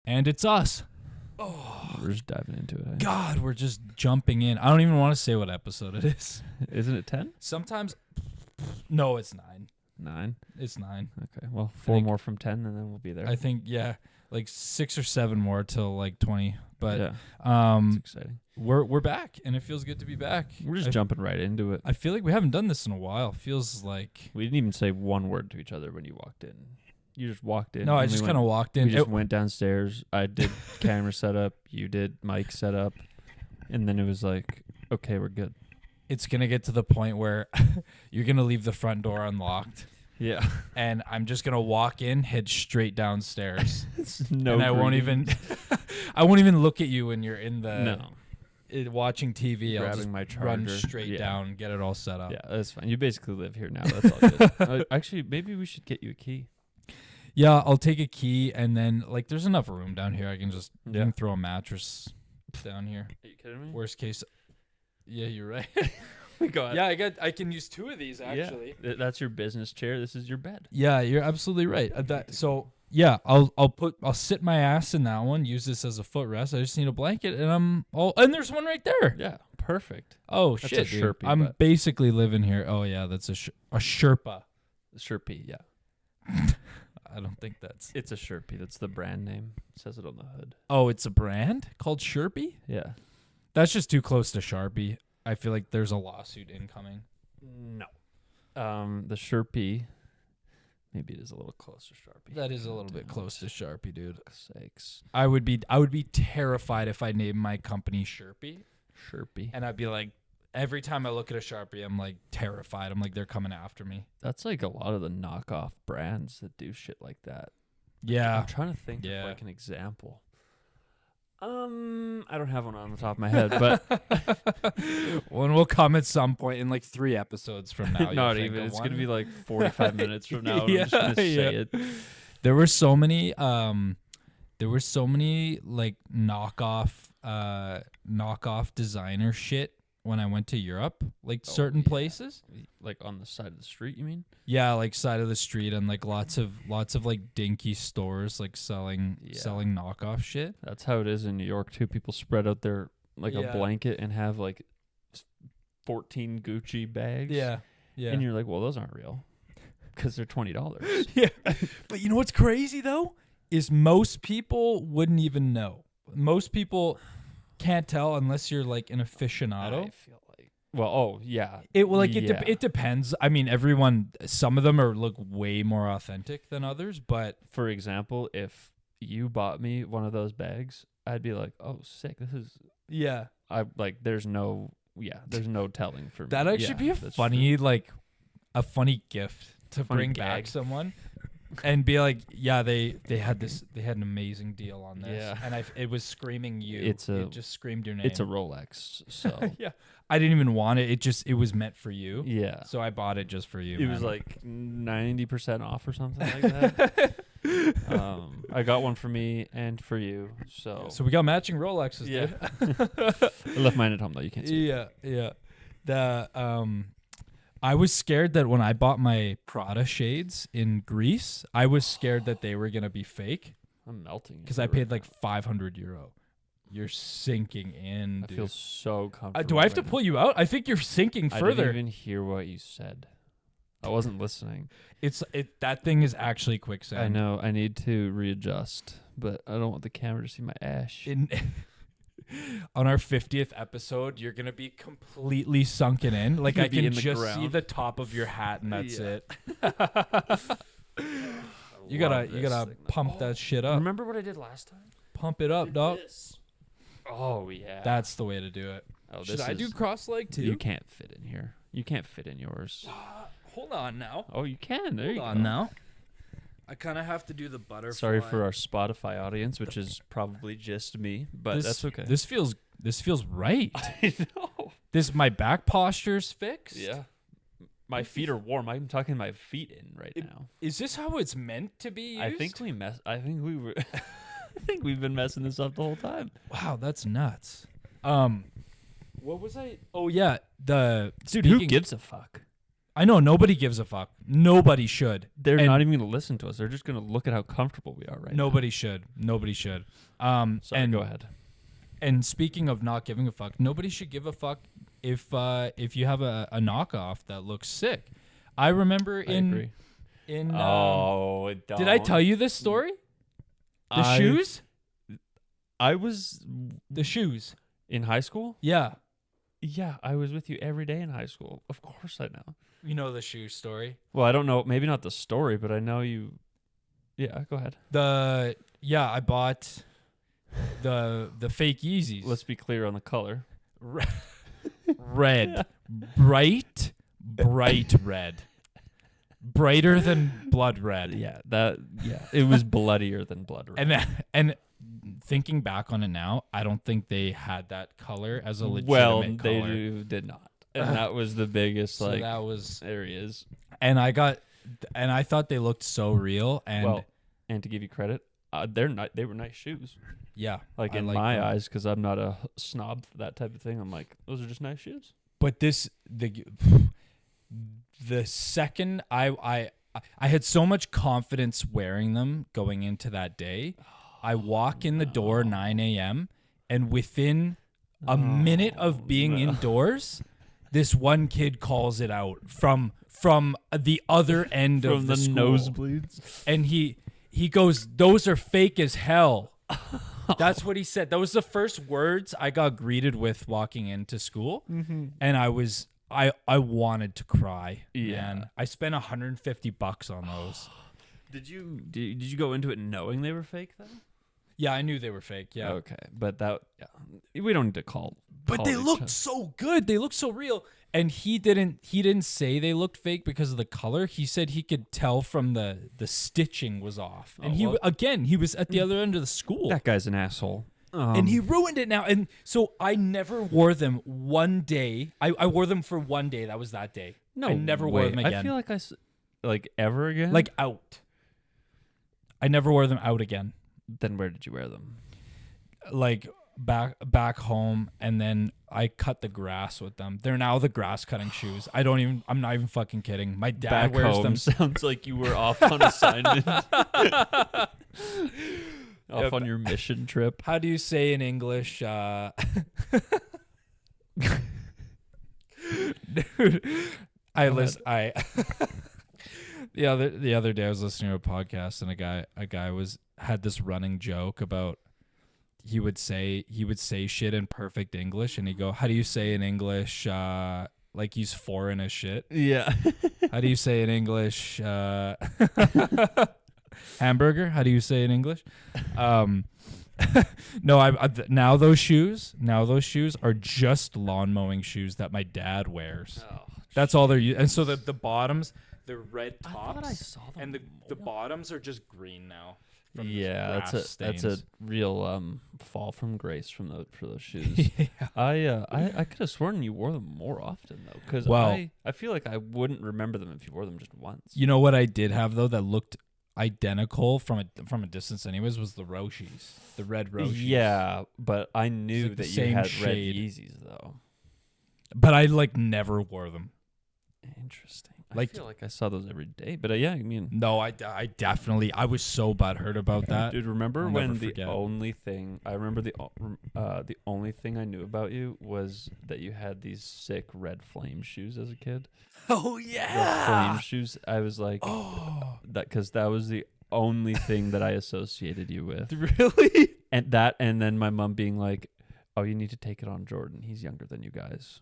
And it's us. Oh, we're just diving into it. God, we're just jumping in. I don't even want to say what episode it is. Isn't it 10? Sometimes, no, it's 9. 9? It's 9. Okay, well, 4 more from 10, and then we'll be there. I think, yeah, like 6 or 7 more till like 20. But yeah, it's exciting. We're back, and it feels good to be back. We're just jumping right into it. I feel like we haven't done this in a while. Feels like we didn't even say one word to each other when you walked in. You just walked in. No, I just kind of walked in. We just went downstairs. I did camera setup. You did mic setup. And then it was like, okay, we're good. It's going to get to the point where you're going to leave the front door unlocked. Yeah. And I'm just going to walk in, head straight downstairs. No and I won't even look at you when you're in the watching TV. Grabbing I'll just my charger. Run straight down, get it all set up. Yeah, that's fine. You basically live here now. That's all good. Actually, maybe we should get you a key. Yeah, I'll take a key, and then like there's enough room down here. I can just you can throw a mattress down here. Are you kidding me? Worst case, yeah, you're right. Go ahead. Yeah, I can use 2 of these actually. Yeah, that's your business chair. This is your bed. Yeah, you're absolutely right. I'll sit my ass in that one. Use this as a footrest. I just need a blanket, and and there's one right there. Yeah, perfect. Oh that's shit, a Sherpie, I'm basically living here. Oh yeah, that's a Sherpa. Sherpie, yeah. I don't think that's... It's a Sherpie. That's the brand name. It says it on the hood. Oh, it's a brand called Sherpie? Yeah. That's just too close to Sharpie. I feel like there's a lawsuit incoming. No. The Sherpie, maybe it is a little close to Sharpie. That is a little bit close to Sharpie, dude. Sakes. I would be terrified if I named my company Sherpie. Sherpie. And I'd be like, every time I look at a Sharpie, I'm like terrified. I'm like, they're coming after me. That's like a lot of the knockoff brands that do shit like that. Yeah. I'm trying to think of like an example. I don't have one on the top of my head, but one will come at some point in like 3 episododes from now. Not even. It's going to be like 45 minutes from now. Yeah, I'm just going to say it. There were so many like knockoff designer shit when I went to Europe, like certain places, like on the side of the street, you mean? Yeah, like side of the street, and like lots of like dinky stores like selling knockoff shit. That's how it is in New York too. People spread out their a blanket and have like 14 Gucci bags. Yeah. And you're like, well, those aren't real because they're $20. Yeah. But you know what's crazy though is most people wouldn't even know. Most people can't tell unless you're like an aficionado. I feel like, well, it depends. I mean, some of them look way more authentic than others. But for example, if you bought me one of those bags, I'd be like, oh, sick. This is there's no telling for me. That'd actually be a funny gift to bring back someone. And be like, yeah, they had an amazing deal on this, and it was screaming you. It just screamed your name. It's a Rolex, so yeah, I didn't even want it. It was meant for you. Yeah, so I bought it just for you. It was like 90% off or something like that. I got one for me and for you. So we got matching Rolexes. Yeah, I left mine at home though. You can't see. Yeah. I was scared that when I bought my Prada shades in Greece, I was scared that they were going to be fake. I'm melting. Because I paid like €500. You're sinking in, dude. I feel so comfortable. Do I have to pull you out? I think you're sinking further. I didn't even hear what you said. I wasn't listening. That thing is actually quicksand. I know. I need to readjust, but I don't want the camera to see my ash. On our 50th episode, you're going to be completely sunken in. Like I can just see the top of your hat and that's it. You gotta pump that shit up. Remember what I did last time? Pump it up, dog. Oh, yeah. That's the way to do it. Should I do cross leg too? You can't fit in here. You can't fit in yours. Hold on now. Oh, you can. There you go. Hold on now. I kind of have to do the butterfly. Sorry for our Spotify audience, which is probably just me, but that's okay. This feels right. I know. My back posture's fixed. Yeah. My feet are warm. I'm tucking my feet in right now. Is this how it's meant to be used? I think we've been messing this up the whole time. Wow, that's nuts. What was I? Oh yeah, Dude, who gives a fuck? I know nobody gives a fuck. Nobody should. They're not even going to listen to us. They're just going to look at how comfortable we are right now. Nobody should. Nobody should. Sorry, go ahead. And speaking of not giving a fuck, nobody should give a fuck if you have a knockoff that looks sick. I remember agree. Did I tell you this story? The shoes? The shoes. In high school? Yeah. Yeah, I was with you every day in high school. Of course I know. You know the shoe story? Well, I don't know. Maybe not the story, but I know you. Yeah, go ahead. I bought the fake Yeezys. Let's be clear on the color. Red. Bright red. Brighter than blood red. Yeah, it was bloodier than blood red. And thinking back on it now, I don't think they had that color as a legitimate color. Well, they did not. And that was the biggest, so that was areas. And I thought they looked so real. And to give you credit, they were nice shoes. Yeah. Like in my eyes, because I'm not a snob for that type of thing. I'm like, those are just nice shoes. But the second I had so much confidence wearing them going into that day. I walk in the door 9 a.m. and within a minute of being indoors, this one kid calls it out from the other end of the school. Nosebleeds. And he goes, "Those are fake as hell." That's what he said. That was the first words I got greeted with walking into school. Mm-hmm. And I wanted to cry. Yeah. Man. I spent $150 on those. Did you go into it knowing they were fake then? Yeah, I knew they were fake. Yeah. Okay, but we don't need to call. But they looked so good. They looked so real. And he didn't say they looked fake because of the color. He said he could tell from the stitching was off. And he was at the other end of the school. That guy's an asshole. And he ruined it now. And so I never wore them one day. I wore them for one day. That was that day. No, I never wore them again. I feel like ever again. Like out. I never wore them out again. Then where did you wear them? Like back home, and then I cut the grass with them. They're now the grass cutting shoes. I'm not even fucking kidding. My dad wears them. Sounds like you were off on assignment. Off on your mission trip. How do you say in English? Dude, the other day I was listening to a podcast, and a guy had this running joke about he would say shit in perfect English, and he'd go, "How do you say in English?" Like he's foreign as shit. Yeah. How do you say in English? Hamburger? How do you say in English? No, now those shoes are just lawn mowing shoes that my dad wears. Oh, that's all they're using. And so the bottoms, they're red tops. I thought I saw them and the bottoms are just green now. Yeah, that's a real fall from grace for those shoes. Yeah. I could have sworn you wore them more often though, because I feel like I wouldn't remember them if you wore them just once. You know what I did have though that looked identical from a distance anyways was the Roshis, the red Roshis. Yeah, but I knew that you had red Yeezys though. But I never wore them. Interesting. I feel like I saw those every day, but yeah, I mean, no, I definitely was so butthurt about that. Dude, remember when the only thing I knew about you was that you had these sick red flame shoes as a kid? Oh yeah, the flame shoes. I was like, because that was the only thing that I associated you with. Really? And then my mom being like, "Oh, you need to take it on Jordan. He's younger than you guys."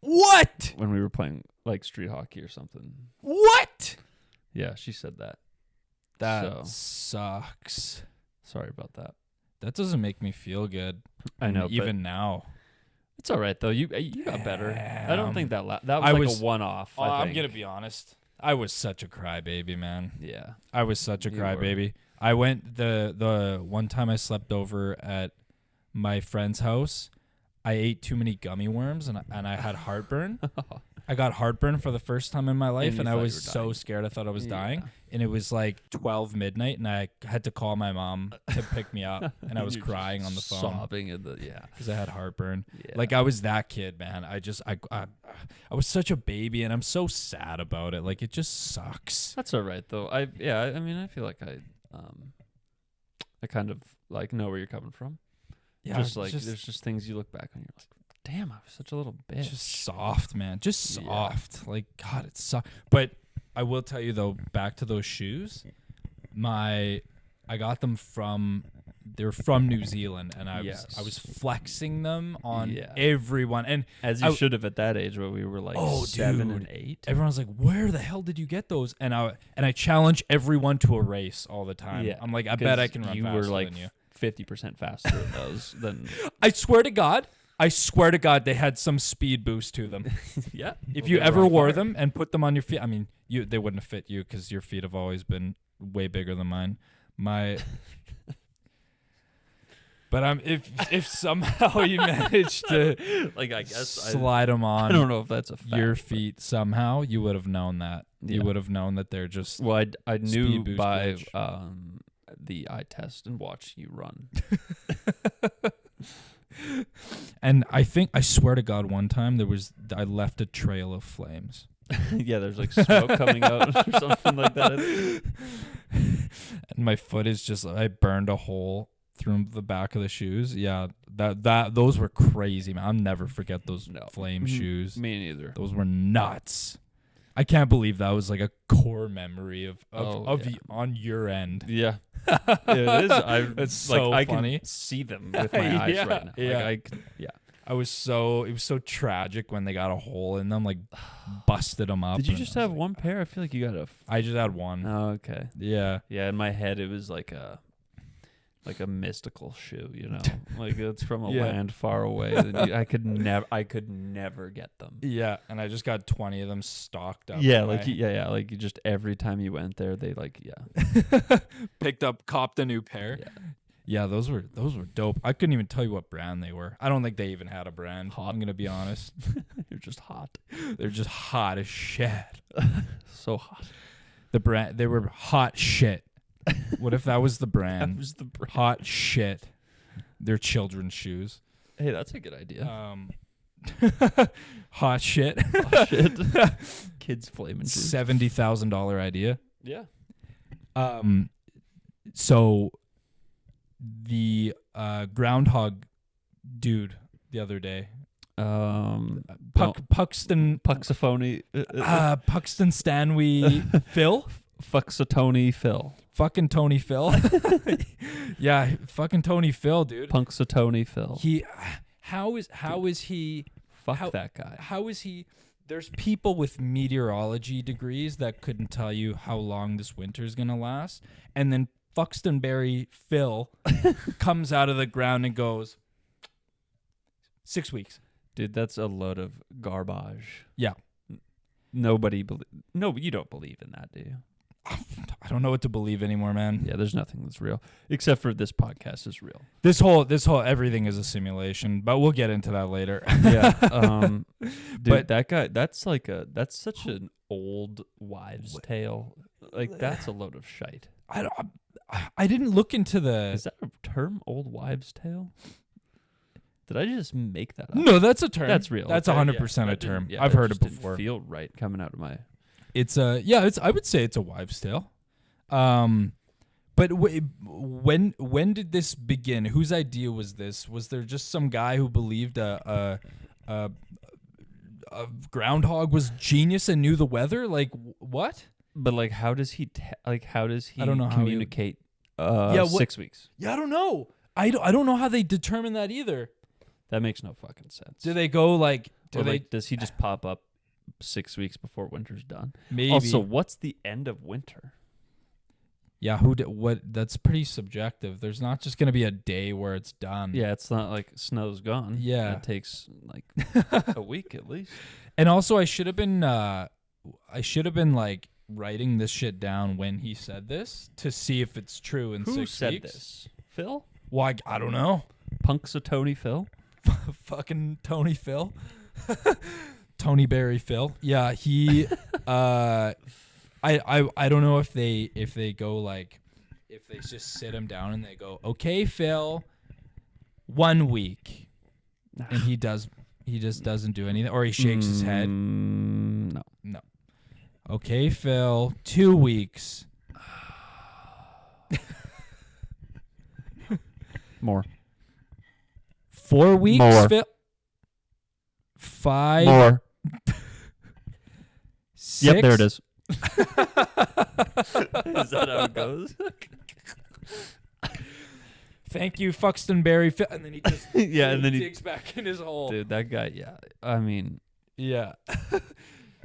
What? When we were playing street hockey or something. What? Yeah, she said that. That sucks. Sorry about that. That doesn't make me feel good. I know, even now. It's all right though. You got better. I don't think that was a one-off. I'm gonna be honest. I was such a crybaby, man. Yeah, I was such a crybaby. I went the one time I slept over at my friend's house. I ate too many gummy worms and I had heartburn. I got heartburn for the first time in my life, and I was so scared. I thought I was dying, and it was like 12 midnight, and I had to call my mom to pick me up, and I was crying on the phone, sobbing because I had heartburn. Yeah. Like I was that kid, man. I I was such a baby, and I'm so sad about it. Like, it just sucks. That's all right though. I mean, I feel like I kind of like know where you're coming from. Yeah, just like there's just things you look back on, you're like, damn, I was such a little bitch. Just soft, man. Just soft. Like, God, it's soft. But I will tell you though, back to those shoes, I got them they're from New Zealand, and I was flexing them on everyone, and as you should have at that age where we were like 7 and 8. Everyone's like, "Where the hell did you get those?" And I challenge everyone to a race all the time. Yeah, I'm like, I bet I can run faster than you. 50% faster in those than. I swear to God, they had some speed boost to them. Yeah. If you ever wore them and put them on your feet, I mean, they wouldn't have fit you because your feet have always been way bigger than mine. But if somehow you managed to like, I guess slide them on, I don't know if that's a fact, your feet somehow, you would have known that. Yeah. You would have known that they're just. Well, I knew by the eye test and watch you run. And I swear to God, one time I left a trail of flames. Yeah, there's like smoke coming out or something like that. And my foot is just, I burned a hole through the back of the shoes. Yeah, those were crazy, man. I'll never forget those flame shoes. Me neither. Those were nuts. I can't believe that was like a core memory of on your end. Yeah. It is. It's so like, funny. I can see them with my eyes right now. Yeah. Like, it was so tragic when they got a hole in them, like busted them up. Did you just have one pair? I feel like you got I just had one. Oh, okay. Yeah. Yeah, in my head it was like a mystical shoe, you know, like it's from a land far away. I could never get them. Yeah, and I just got 20 of them stocked up. Yeah, like like you just every time you went there, they copped a new pair. Yeah, those were dope. I couldn't even tell you what brand they were. I don't think they even had a brand. I'm gonna be honest. They're just hot. They're just hot as shit. So hot. The brand, they were hot shit. What if that was the brand? That was the brand. Hot shit. They're children's shoes. Hey, that's a good idea. Hot shit. Hot shit. Kids flaming shoes. $70,000 idea. Yeah. So the groundhog dude the other day. Puxton Stanley Phil. Fuxatony Phil. Fucking Tony Phil. Yeah, fucking Tony Phil, dude. Punxsutawney Phil. How is he? Fuck that guy. How is he? There's people with meteorology degrees that couldn't tell you how long this winter is gonna last, and then Fuxtonberry Phil comes out of the ground and goes 6 weeks. Dude, that's a load of garbage. Yeah. No, you don't believe in that, do you? I don't know what to believe anymore, man. Yeah, there's nothing that's real except for this podcast is real. This whole everything is a simulation, but we'll get into that later. Yeah. Dude, but that guy, that's such an old wives' tale. Like, that's a load of shite. I didn't look into the. Is that a term, old wives' tale? Did I just make that up? No, that's a term. That's real. That's 100% a term. I've heard it before. Feel right coming out of my. It's I would say it's a wives' tale. But when did this begin? Whose idea was this? Was there just some guy who believed a groundhog was genius and knew the weather? Like, what? But like, how does he? I don't know communicate. 6 weeks. Yeah, I don't know. I don't know how they determine that either. That makes no fucking sense. Do they go like? Does he just pop up 6 weeks before winter's done? Maybe. Also, what's the end of winter? Yeah, what? That's pretty subjective. There's not just gonna be a day where it's done. Yeah, it's not like snow's gone. Yeah, it takes like a week at least. And also, I should have been like writing this shit down when he said this to see if it's true in 6 weeks. Who said this? Phil? Why? I don't know. Punxsutawney Phil? Fucking Tony Phil. Tony Berry Phil. Yeah, he I don't know if they go like, if they just sit him down and they go, "Okay, Phil, 1 week." And he does He just doesn't do anything, or he shakes his head. No. Okay, Phil. 2 weeks. More. 4 weeks. More. Phil. 5. More. 6. Yep, there it is. Is that how it goes? Thank you, Fuxtonberry Phil. And then he just and then he digs back in his hole. Dude, that guy, yeah. I mean, yeah.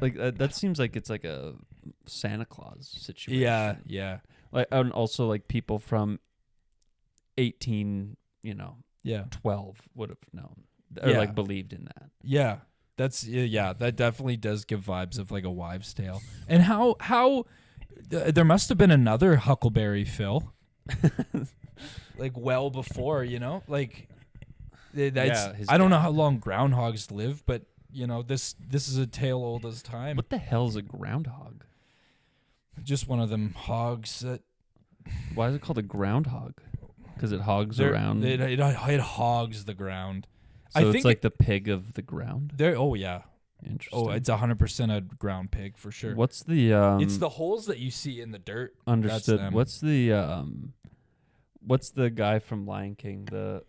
like that seems like it's like a Santa Claus situation. Yeah. Like, and also like people from 18, 12 would have known or like believed in that. Yeah. That definitely does give vibes of like a wives' tale. And how there must have been another Huckleberry Phil. Like well before, like that's I don't know how long groundhogs live, but this is a tale old as time. What the hell is a groundhog? Just one of them hogs that. Why is it called a groundhog? Because it hogs around. It hogs the ground. So I think it's like the pig of the ground. Oh yeah. Interesting. Oh, it's 100% a ground pig for sure. What's the? It's the holes that you see in the dirt. Understood. What's the? What's the guy from Lion King? The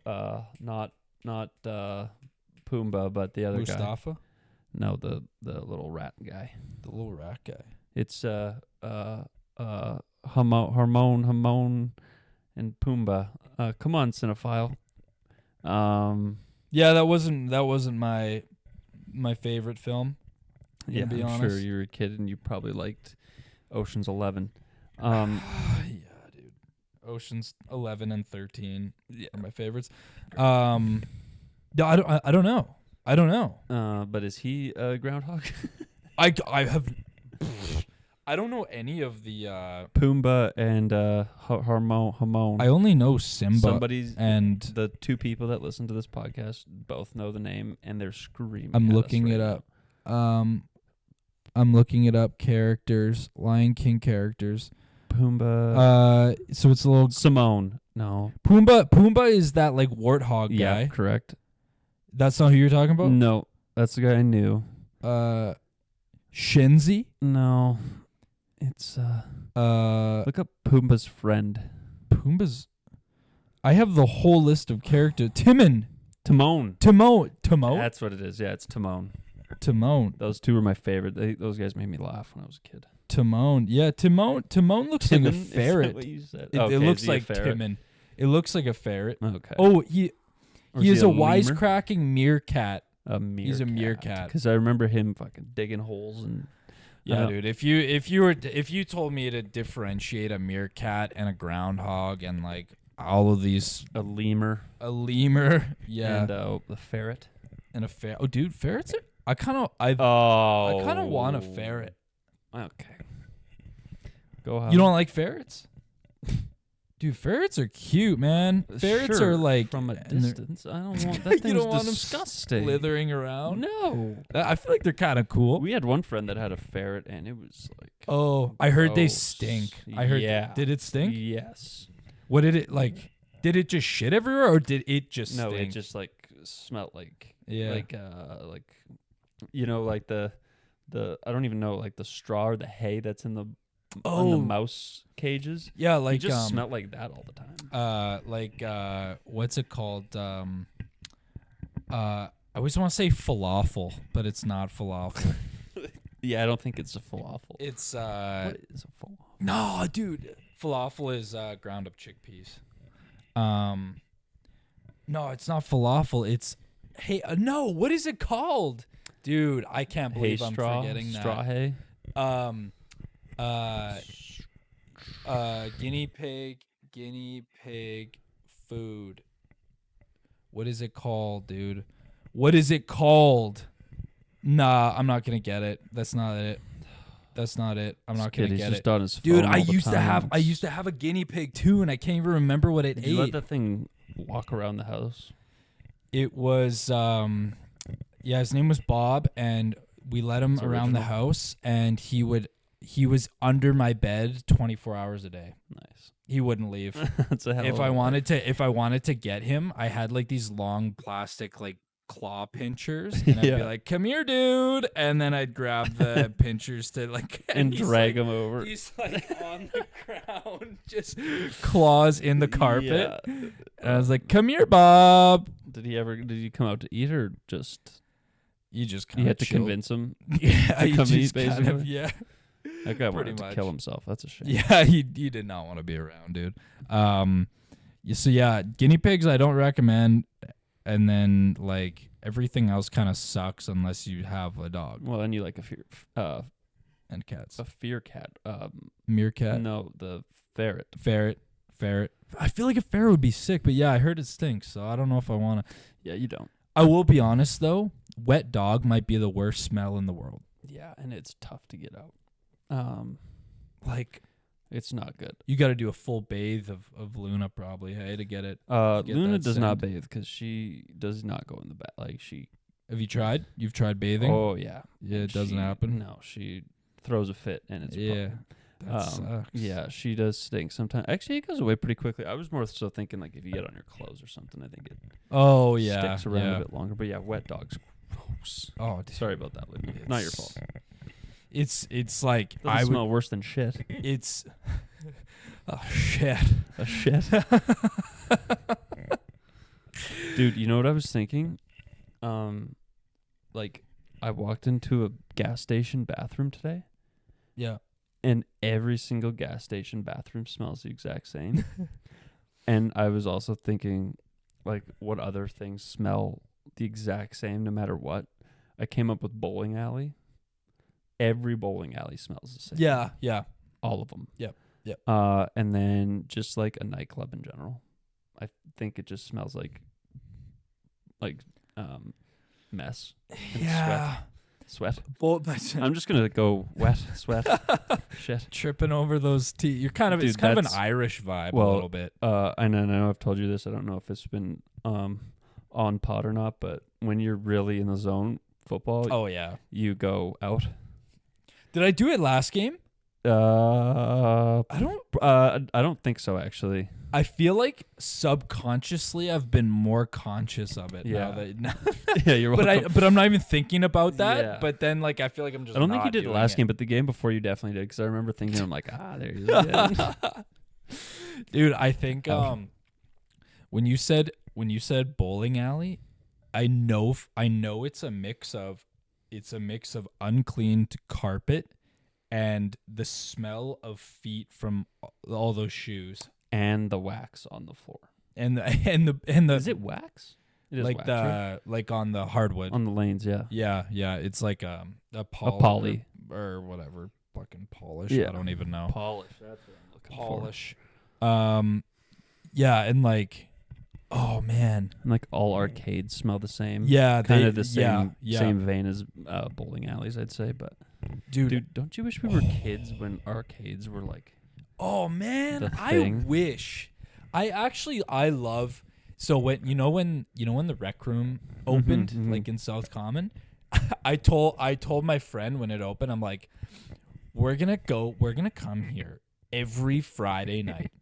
not Pumbaa, but the other Mustafa? guy. No, the little rat guy. The little rat guy. It's Hamon, and Pumbaa. Come on, cinephile. Yeah, that wasn't my favorite film. Yeah, to be I'm honest. sure you were a kid and you probably liked Ocean's 11. Yeah, dude. Ocean's 11 and 13 are my favorites. I don't know. But is he a groundhog? I have. I don't know any of the Pumbaa and Hamon. I only know Simba. And the two people that listen to this podcast both know the name, and they're screaming. I'm looking it up. I'm looking it up. Characters, Lion King characters. Pumbaa. So it's a little Simone. No. Pumbaa is that like warthog guy. Yeah, correct. That's not who you're talking about? No, that's the guy I knew. Shinzi? No. It's look up Pumbaa's friend. Pumbaa's. I have the whole list of characters. Timon. Timon. That's what it is. Yeah, it's Timon. Timon. Those two were my favorite. Those guys made me laugh when I was a kid. Timon. Yeah, Timon looks like a ferret. Is that what you said? It looks like Timon. It looks like a ferret. Okay. Oh, he is a wisecracking meerkat. He's a meerkat. Because I remember him fucking digging holes and. Yeah, dude. If you told me to differentiate a meerkat and a groundhog and like all of these, a lemur, yeah, and the ferret, and a ferret. Oh, dude, ferrets are. I kind of want a ferret. Okay. Go ahead. You don't like ferrets? Dude, ferrets are cute, man. Ferrets are like from a distance. I don't want that. You don't want disgusting. Them slithering around. No, I feel like they're kind of cool. We had one friend that had a ferret, and it was like. Oh, I heard they stink. I heard. Yeah. Did it stink? Yes. What did it like? Did it just shit everywhere, or did it just? No, stink? it just like smelled like. Yeah. Like like the I don't even know, like the straw or the hay that's in the. On the mouse cages. Yeah, like you just smell like that all the time. What's it called? I always want to say falafel, but it's not falafel. Yeah, I don't think it's a falafel. It's what is a falafel? No, dude. Falafel is ground up chickpeas. No, it's not falafel. It's no, what is it called? Dude, I can't believe I'm forgetting that. Straw hay? Guinea pig food. What is it called, dude? What is it called? Nah, I'm not gonna get it. That's not it. I'm not gonna get it. On his phone dude, I used to have a guinea pig too, and I can't even remember what it ate. Did you let that thing walk around the house? It was his name was Bob, and we let him around the house, and he was under my bed 24 hours a day. Nice. He wouldn't leave. That's a hell if I wanted to get him, I had like these long plastic like claw pinchers, and I'd be like, "Come here, dude," and then I'd grab the pinchers to like and drag him over. He's like on the ground, just claws in the carpet. Yeah. And I was like, "Come here, Bob." Did he come out to eat or just? You just kind of had to convince him. Yeah, to come eat, basically. Kind of, yeah. That guy wanted to kill himself. That's a shame. Yeah, he did not want to be around, dude. So yeah, guinea pigs I don't recommend, and then like everything else kind of sucks unless you have a dog. Well, then you like a fear and cats. A fear cat. Meerkat. No, the ferret. Ferret. I feel like a ferret would be sick, but yeah, I heard it stinks, so I don't know if I want to. Yeah, you don't. I will be honest though, wet dog might be the worst smell in the world. Yeah, and it's tough to get out. Like. It's not good. You got to do a full bathe of Luna probably, hey, to get it. Luna does not bathe because she does not go in the bath. Like she. Have you tried? You've tried bathing? Oh yeah. Yeah, it doesn't happen. No, she throws a fit and it's a problem. That sucks. Yeah, she does stink sometimes. Actually, it goes away pretty quickly. I was more so thinking like if you get on your clothes or something, I think it. Sticks around a bit longer. But yeah, wet dogs. Gross. Oh, dude. Sorry about that, Luna. Not your fault. It's like I would smell worse than shit. It's shit. A shit. Dude, you know what I was thinking? Like I walked into a gas station bathroom today. Yeah. And every single gas station bathroom smells the exact same. And I was also thinking like what other things smell the exact same no matter what. I came up with bowling alley. Every bowling alley smells the same. Yeah. All of them. Yep. And then just like a nightclub in general. I think it just smells like mess. Yeah. Sweat. I'm just gonna go wet, sweat, shit. Tripping over those teeth. You're kind of it's kind of an Irish vibe a little bit. And I know I've told you this. I don't know if it's been on pod or not, but when you're really in the zone, football. Oh yeah. You go out. Did I do it last game? I don't think so actually. I feel like subconsciously I've been more conscious of it. Yeah. Now Yeah, you're welcome. But I'm not even thinking about that. Yeah. But then like I feel like I'm just. I don't think you did it last game, but the game before you definitely did because I remember thinking I'm like there he is again. Dude, I think when you said bowling alley, I know it's a mix of uncleaned carpet and the smell of feet from all those shoes and the wax on the floor. And the is it wax? It is like wax, the right? like on the hardwood on the lanes, yeah. Yeah. It's like a poly or whatever, fucking polish. Yeah. I don't even know. Polish. That's what I'm looking polish. Yeah, and like. Oh man! And like all arcades smell the same. Yeah, kind of the same vein as bowling alleys, I'd say. But dude, don't you wish we were kids when arcades were like? Oh man, I wish. I love. So when the rec room opened, like in South Common, I told my friend when it opened, I'm like, we're gonna come here every Friday night.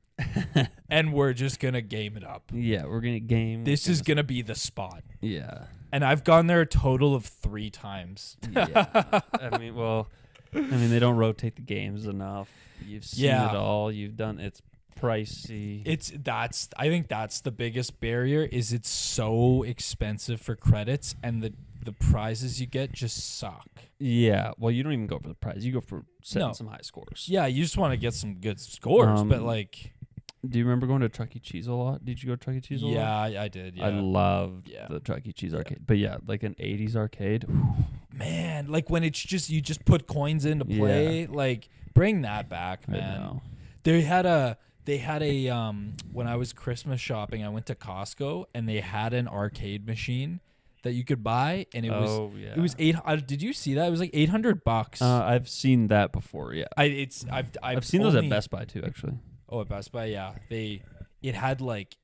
And we're just gonna game it up. Yeah, we're gonna game. This is gonna be the spot. Yeah, and I've gone there a total of 3 times. Yeah, I mean they don't rotate the games enough. You've seen it all. You've done. It's pricey. I think that's the biggest barrier. Is it's so expensive for credits, and the prizes you get just suck. Yeah, well, you don't even go for the prize. You go for setting some high scores. Yeah, you just want to get some good scores, but like. Do you remember going to Chuck E. Cheese a lot? Did you go to Chuck E. Cheese a lot? Yeah, I did. Yeah. I loved the Chuck E. Cheese arcade. But yeah, like an 80s arcade. Man, like when it's just you just put coins into play, like bring that back, man. I know. They had a when I was Christmas shopping, I went to Costco and they had an arcade machine that you could buy, and it was did you see that? It was like $800. I've seen that before. Yeah, I've seen those at Best Buy too, actually. Oh, at Best Buy, yeah. It had like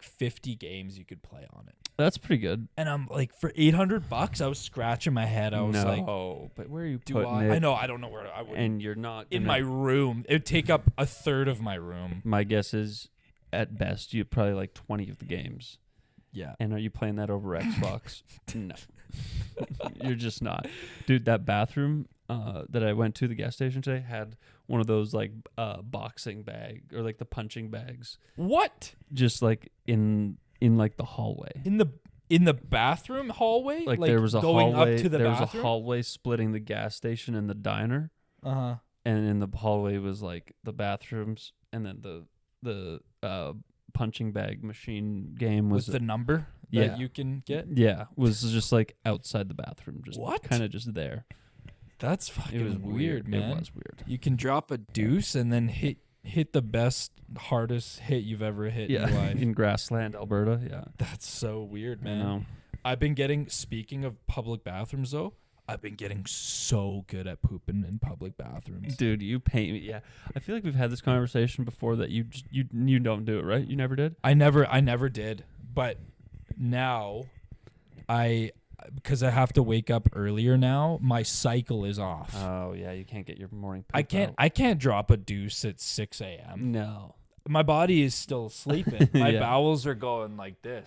50 games you could play on it. That's pretty good. And I'm like, for $800, I was scratching my head. I was like, no, but where are you putting it? I know, I don't know where I would. And you're not in my room. It would take up a third of my room. My guess is, at best, you probably like 20 of the games. Yeah. And are you playing that over Xbox? No. You're just not. Dude, that bathroom that I went to, the gas station today, had one of those like boxing bag or like the punching bags. What? Just like in like the hallway. In the bathroom hallway? Like there was a hallway. Up to the there bathroom? was a hallway splitting the gas station and the diner. Uh-huh. And in the hallway was like the bathrooms, and then the punching bag machine game was the number that you can get. Yeah, was just like outside the bathroom, just what? Kind of just there. That's fucking weird, man. It was weird. You can drop a deuce and then hit the best, hardest hit you've ever hit in your life. In Grassland, Alberta. Yeah, that's so weird, man. I know. I've been getting. Speaking of public bathrooms, though. I've been getting so good at pooping in public bathrooms. Dude, you paint me. Yeah. I feel like we've had this conversation before that you don't do it, right? You never did? I never did. But now because I have to wake up earlier now, my cycle is off. Oh, yeah, you can't get your morning poop I can't drop a deuce at 6 a.m. No. My body is still sleeping. My bowels are going like this.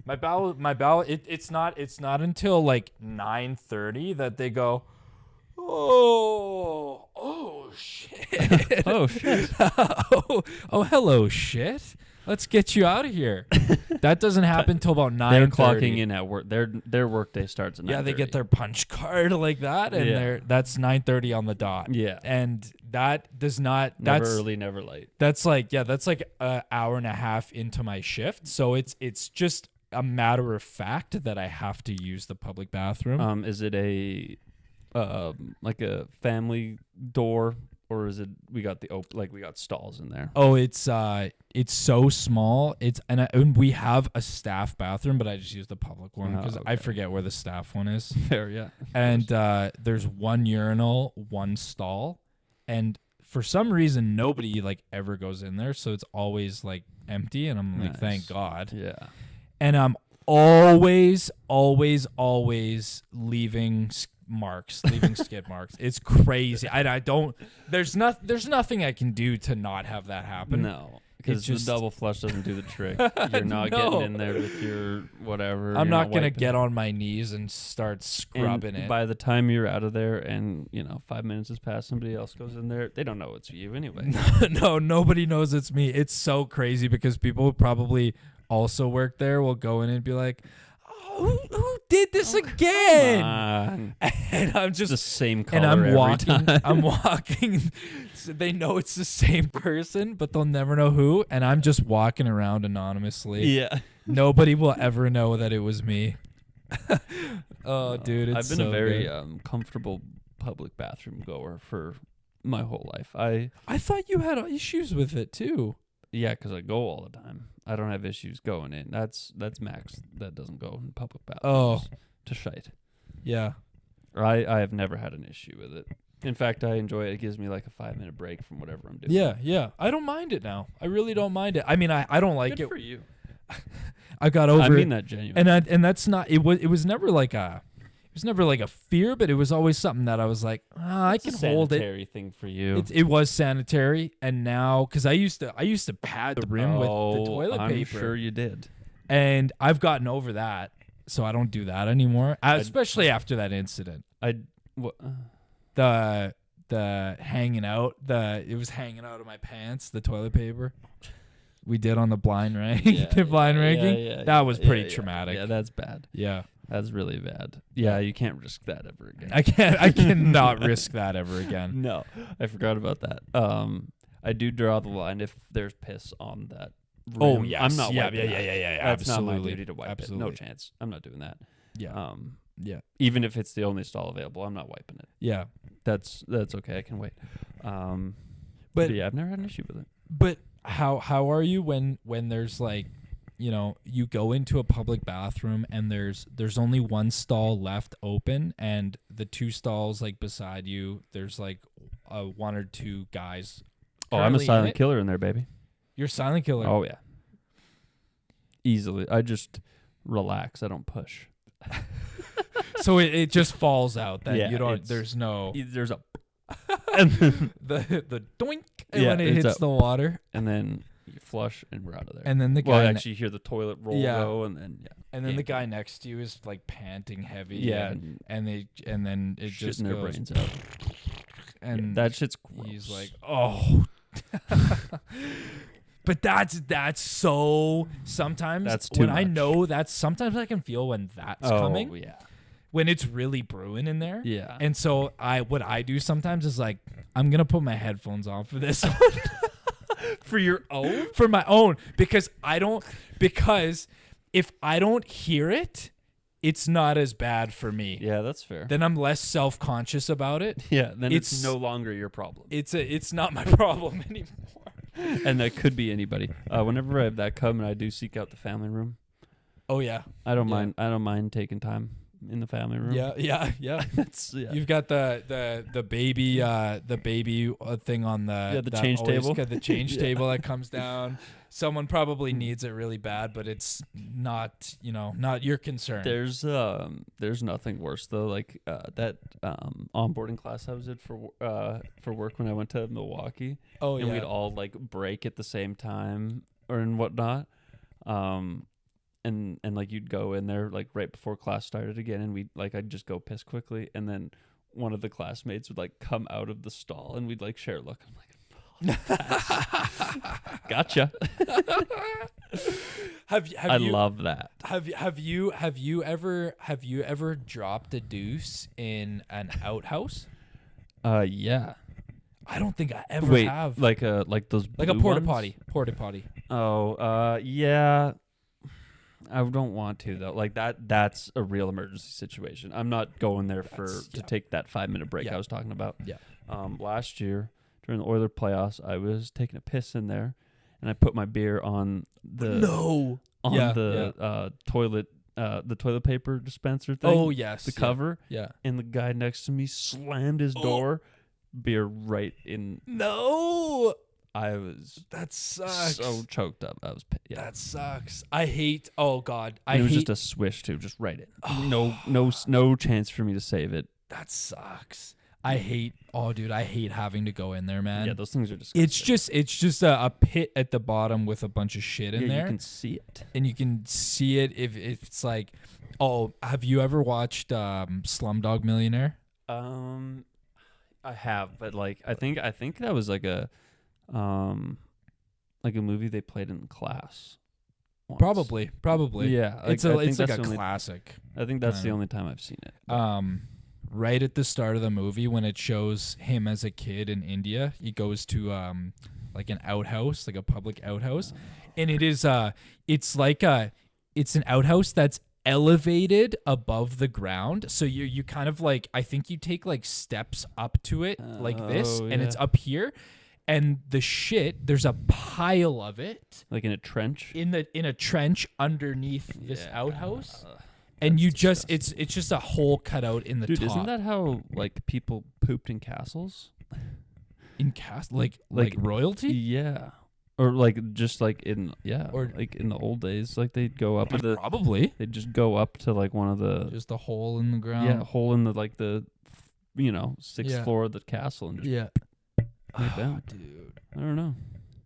My bowel. It's not until like 9:30 that they go, oh shit, oh shit, oh hello shit. Let's get you out of here. That doesn't happen till about 9:30. They're clocking in at work. Their work day starts at 9:30. Yeah, they get their punch card like that, and that's 9:30 on the dot. Yeah, and that does not. Never that's early, never late. That's like an hour and a half into my shift. So it's just a matter of fact that I have to use the public bathroom. Is it a like a family door, or is it we got stalls in there? Oh, it's so small. And we have a staff bathroom, but I just use the public one because I forget where the staff one is. Fair, yeah. And there's one urinal, one stall, and for some reason nobody like ever goes in there, so it's always like empty. And I'm like, thank God. Yeah. And I'm always leaving skid marks. It's crazy. I don't. There's nothing I can do to not have that happen. No, because the double flush doesn't do the trick. You're not getting in there with your whatever. I'm not gonna get on my knees and start scrubbing it. By the time you're out of there, and 5 minutes has passed, somebody else goes in there. They don't know it's you anyway. No, nobody knows it's me. It's so crazy because people who probably also work there will go in and be like, who did this again? Come on. And I'm just the same color. And I'm walking. I'm walking. So they know it's the same person, but they'll never know who. And I'm just walking around anonymously. Yeah. Nobody will ever know that it was me. Oh, dude, it's I've been so a very good. comfortable public bathroom goer for my whole life. I thought you had issues with it too. Yeah, because I go all the time. I don't have issues going in. That's Max that doesn't go in public bathrooms to shite. Yeah. I have never had an issue with it. In fact, I enjoy it. It gives me like a 5-minute break from whatever I'm doing. Yeah. I don't mind it now. I really don't mind it. I mean, I don't like Good it. for you. I got over it. I mean that genuinely. And that's not. It was never like a. It was never like a fear, but it was always something that I was like, I can hold it. Sanitary thing for you. It was sanitary, and now because I used to pad the rim with the toilet paper. I'm sure you did. And I've gotten over that, so I don't do that anymore. Especially after that incident. The hanging out. It was hanging out of my pants. The toilet paper. We did on the blind ranking. That was pretty traumatic. Yeah, that's bad. Yeah. That's really bad. Yeah, you can't risk that ever again. I cannot risk that ever again. No, I forgot about that. I do draw the line if there's piss on that rim. Oh, yes. I'm not wiping that. Yeah. That's absolutely. not my duty to wipe Absolutely. it. No chance. I'm not doing that. Yeah. Yeah. Even if it's the only stall available, I'm not wiping it. Yeah. That's okay. I can wait. But yeah, I've never had an issue with it. But how are you when there's like, you go into a public bathroom and there's only one stall left open, and the two stalls like beside you, there's like one or two guys. Oh, I'm a silent killer in there, baby. You're a silent killer. Oh yeah. Easily. I just relax. I don't push. So it just falls out. That you don't. There's a the doink when it hits the water, and then You flush, and we're out of there. And then the guy actually, you hear the toilet roll go, and then and then the guy next to you is like panting heavy. Yeah, and then it just their goes, brains out. And that shit's gross. He's like, oh. But that's so. Sometimes that's too when much. I know that's sometimes I can feel when that's coming. Oh yeah. When it's really brewing in there. Yeah. And so what I do sometimes is like, I'm gonna put my headphones on for this one. For your own? For my own. Because if I don't hear it, it's not as bad for me. Yeah, that's fair. Then I'm less self-conscious about it. Yeah, then it's no longer your problem. It's not my problem anymore. And that could be anybody. Whenever I have that come, and I do seek out the family room. Oh yeah. I don't mind taking time in the family room. Yeah. You've got the baby thing on the change table. Got the change table that comes down. Someone probably needs it really bad, but it's not your concern. There's nothing worse though. Like that onboarding class I was in for work when I went to Milwaukee. Oh yeah. And we'd all like break at the same time and whatnot. And like you'd go in there like right before class started again, and I'd just go piss quickly, and then one of the classmates would like come out of the stall, and we'd like share a look. I'm like, gotcha. I love that. Have you ever dropped a deuce in an outhouse? Yeah. I don't think I ever have. Like those like a porta potty. Oh, yeah. I don't want to though. Like that's a real emergency situation. I'm not going there to take that 5-minute break I was talking about. Yeah. Last year during the Oilers playoffs, I was taking a piss in there, and I put my beer on the toilet, the toilet paper dispenser thing. Oh yes, the cover. Yeah. And the guy next to me slammed his door, beer right in. No. That sucks. So choked up. That sucks. I hate. Oh God. It was just a swish too, just right in. No chance for me to save it. That sucks. I hate. Oh, dude, I hate having to go in there, man. Yeah, those things are disgusting. It's just a pit at the bottom with a bunch of shit in there. You can see it, and you can see it if it's like. Oh, have you ever watched Slumdog Millionaire? I have, but like I think that was like a movie they played in class once. Probably. Yeah. It's like a classic. I think that's the only time I've seen it. Right at the start of the movie when it shows him as a kid in India, he goes to like an outhouse, like a public outhouse. And it is it's an outhouse that's elevated above the ground. So you kind of like, I think you take like steps up to it like this, and it's up here. And the shit, there's a pile of it, like in a trench, in a trench underneath this outhouse, and you just it's just a hole cut out in the top. Dude, isn't that how like people pooped in castles? In like royalty? Yeah, or like just like or like in the old days, like they'd go up to they'd just go up to like one of the just a hole in the ground. Yeah, a hole in the 6th floor of the castle, and just dude, I don't know.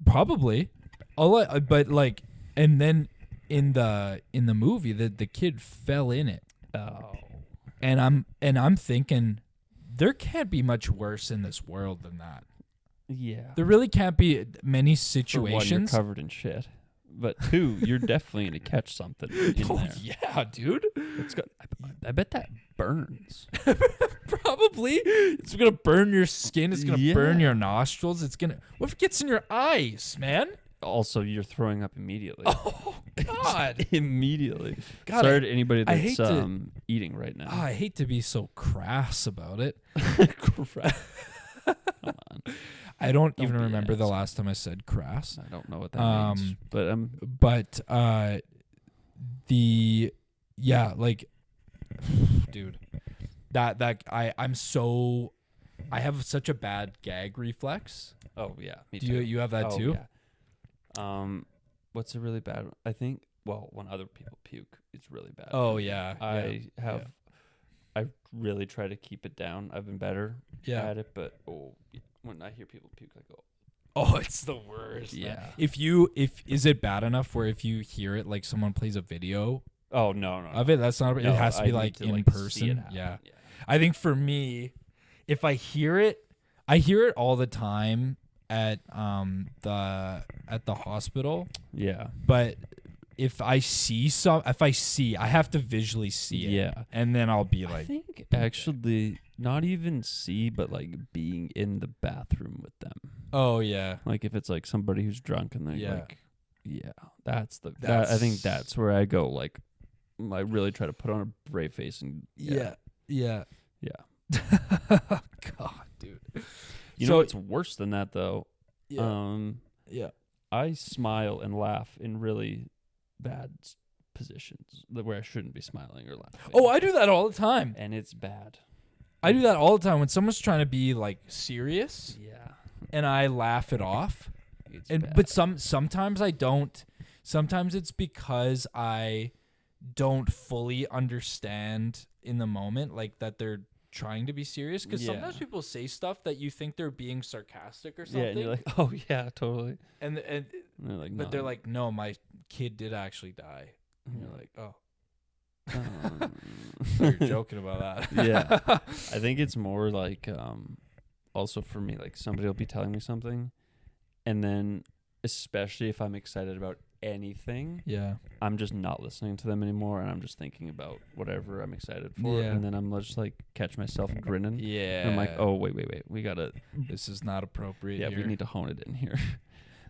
Probably, but like, and then in the movie, the kid fell in it. Oh, and I'm thinking, there can't be much worse in this world than that. Yeah, there really can't be many situations. For one, you're covered in shit, but 2, you're definitely gonna catch something in there. Yeah, dude. I bet that burns. Probably. It's going to burn your skin. It's going to burn your nostrils. What if it gets in your eyes, man? Also, you're throwing up immediately. Oh, God. Immediately. God, sorry to anybody that's eating right now. I hate to be so crass about it. Come on. I don't even remember the last time I said crass. I don't know what that means. But dude, I have such a bad gag reflex. Oh yeah, me too. Do you have that too? Yeah. What's a really bad? I think when other people puke, it's really bad. Oh yeah. I really try to keep it down. I've been better at it, but when I hear people puke, I go, Oh, it's the worst. Yeah. If is it bad enough where if you hear it, like someone plays a video Oh, no. of it, that's not. No, it has to be like in person. Yeah. I think for me, if I hear it all the time at the hospital. Yeah. But if I I have to visually see it. Yeah. And then I'll be like, I think actually not even see, but like being in the bathroom with them. Oh yeah. Like if it's like somebody who's drunk and they're like, yeah, I think that's where I go. Like, I really try to put on a brave face and yeah. God, dude. You know what's worse than that though? Yeah. I smile and laugh in really bad positions where I shouldn't be smiling or laughing. Oh, I do that all the time. And it's bad. I do that all the time when someone's trying to be like serious. Yeah. And I laugh it off. Bad. But sometimes I don't. Sometimes it's because I don't fully understand in the moment, like that they're trying to be serious. Because sometimes people say stuff that you think they're being sarcastic or something. Yeah, and you're like, oh yeah, totally. And they're like, but they're like, no, my kid did actually die. And you're like, oh. You're joking about that. Yeah. I think it's more like also for me, like somebody will be telling me something, and then especially if I'm excited about anything, I'm just not listening to them anymore, and I'm just thinking about whatever I'm excited for, and then I'm just like catch myself grinning. Yeah. And I'm like, oh wait, we gotta. This is not appropriate. Yeah, we need to hone it in here.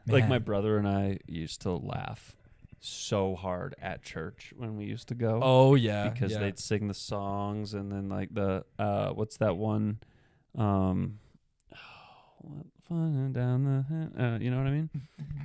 Like my brother and I used to laugh so hard at church when we used to go. Oh yeah, because they'd sing the songs, and then like the what's that one? Fun down the you know what I mean?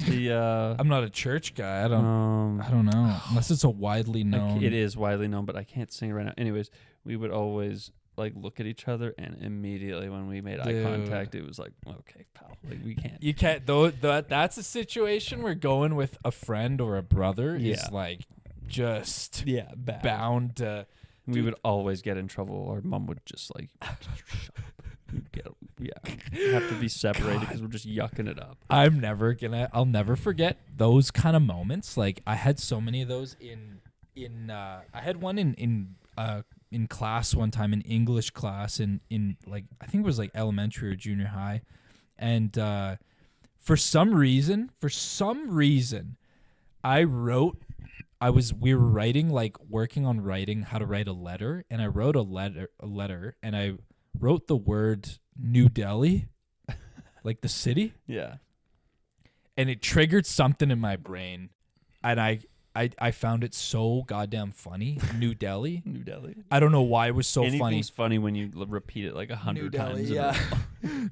The I'm not a church guy. I don't know unless it's a widely known. It is widely known, but I can't sing it right now. Anyways, we would always like look at each other, and immediately when we made eye contact, it was like, okay, pal, like we can't. You can't though. That's a situation where going with a friend or a brother is like just bad. bound to. We would always get in trouble. Our mom would just like, shut up. Have to be separated because we're just yucking it up. I'll never forget those kind of moments. Like I had so many of those I had one in class one time, in English class in like I think it was like elementary or junior high, and for some reason we were writing, like working on writing how to write a letter, and I wrote a letter and I wrote the word New Delhi, like the city. Yeah. And it triggered something in my brain, and I found it so goddamn funny. New Delhi. New Delhi. I don't know why it was so funny. Anything's funny when you repeat it like 100 times. Yeah.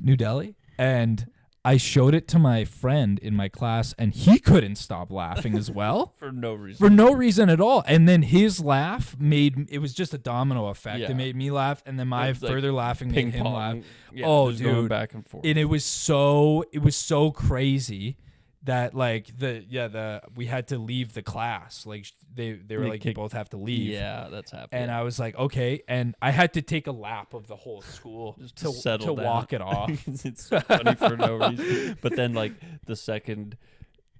New Delhi. And I showed it to my friend in my class, and he couldn't stop laughing as well. For no reason. For no reason at all. And then his laugh it was just a domino effect. Yeah. It made me laugh, and then my further laughing made him laugh. Yeah, oh, dude. Going back and forth. And it was so crazy that like we had to leave the class. Like they were like, you both have to leave. Yeah, that's happening. And I was like, okay. And I had to take a lap of the whole school just to settle down. Walk it off. It's so funny for no reason. But then like the second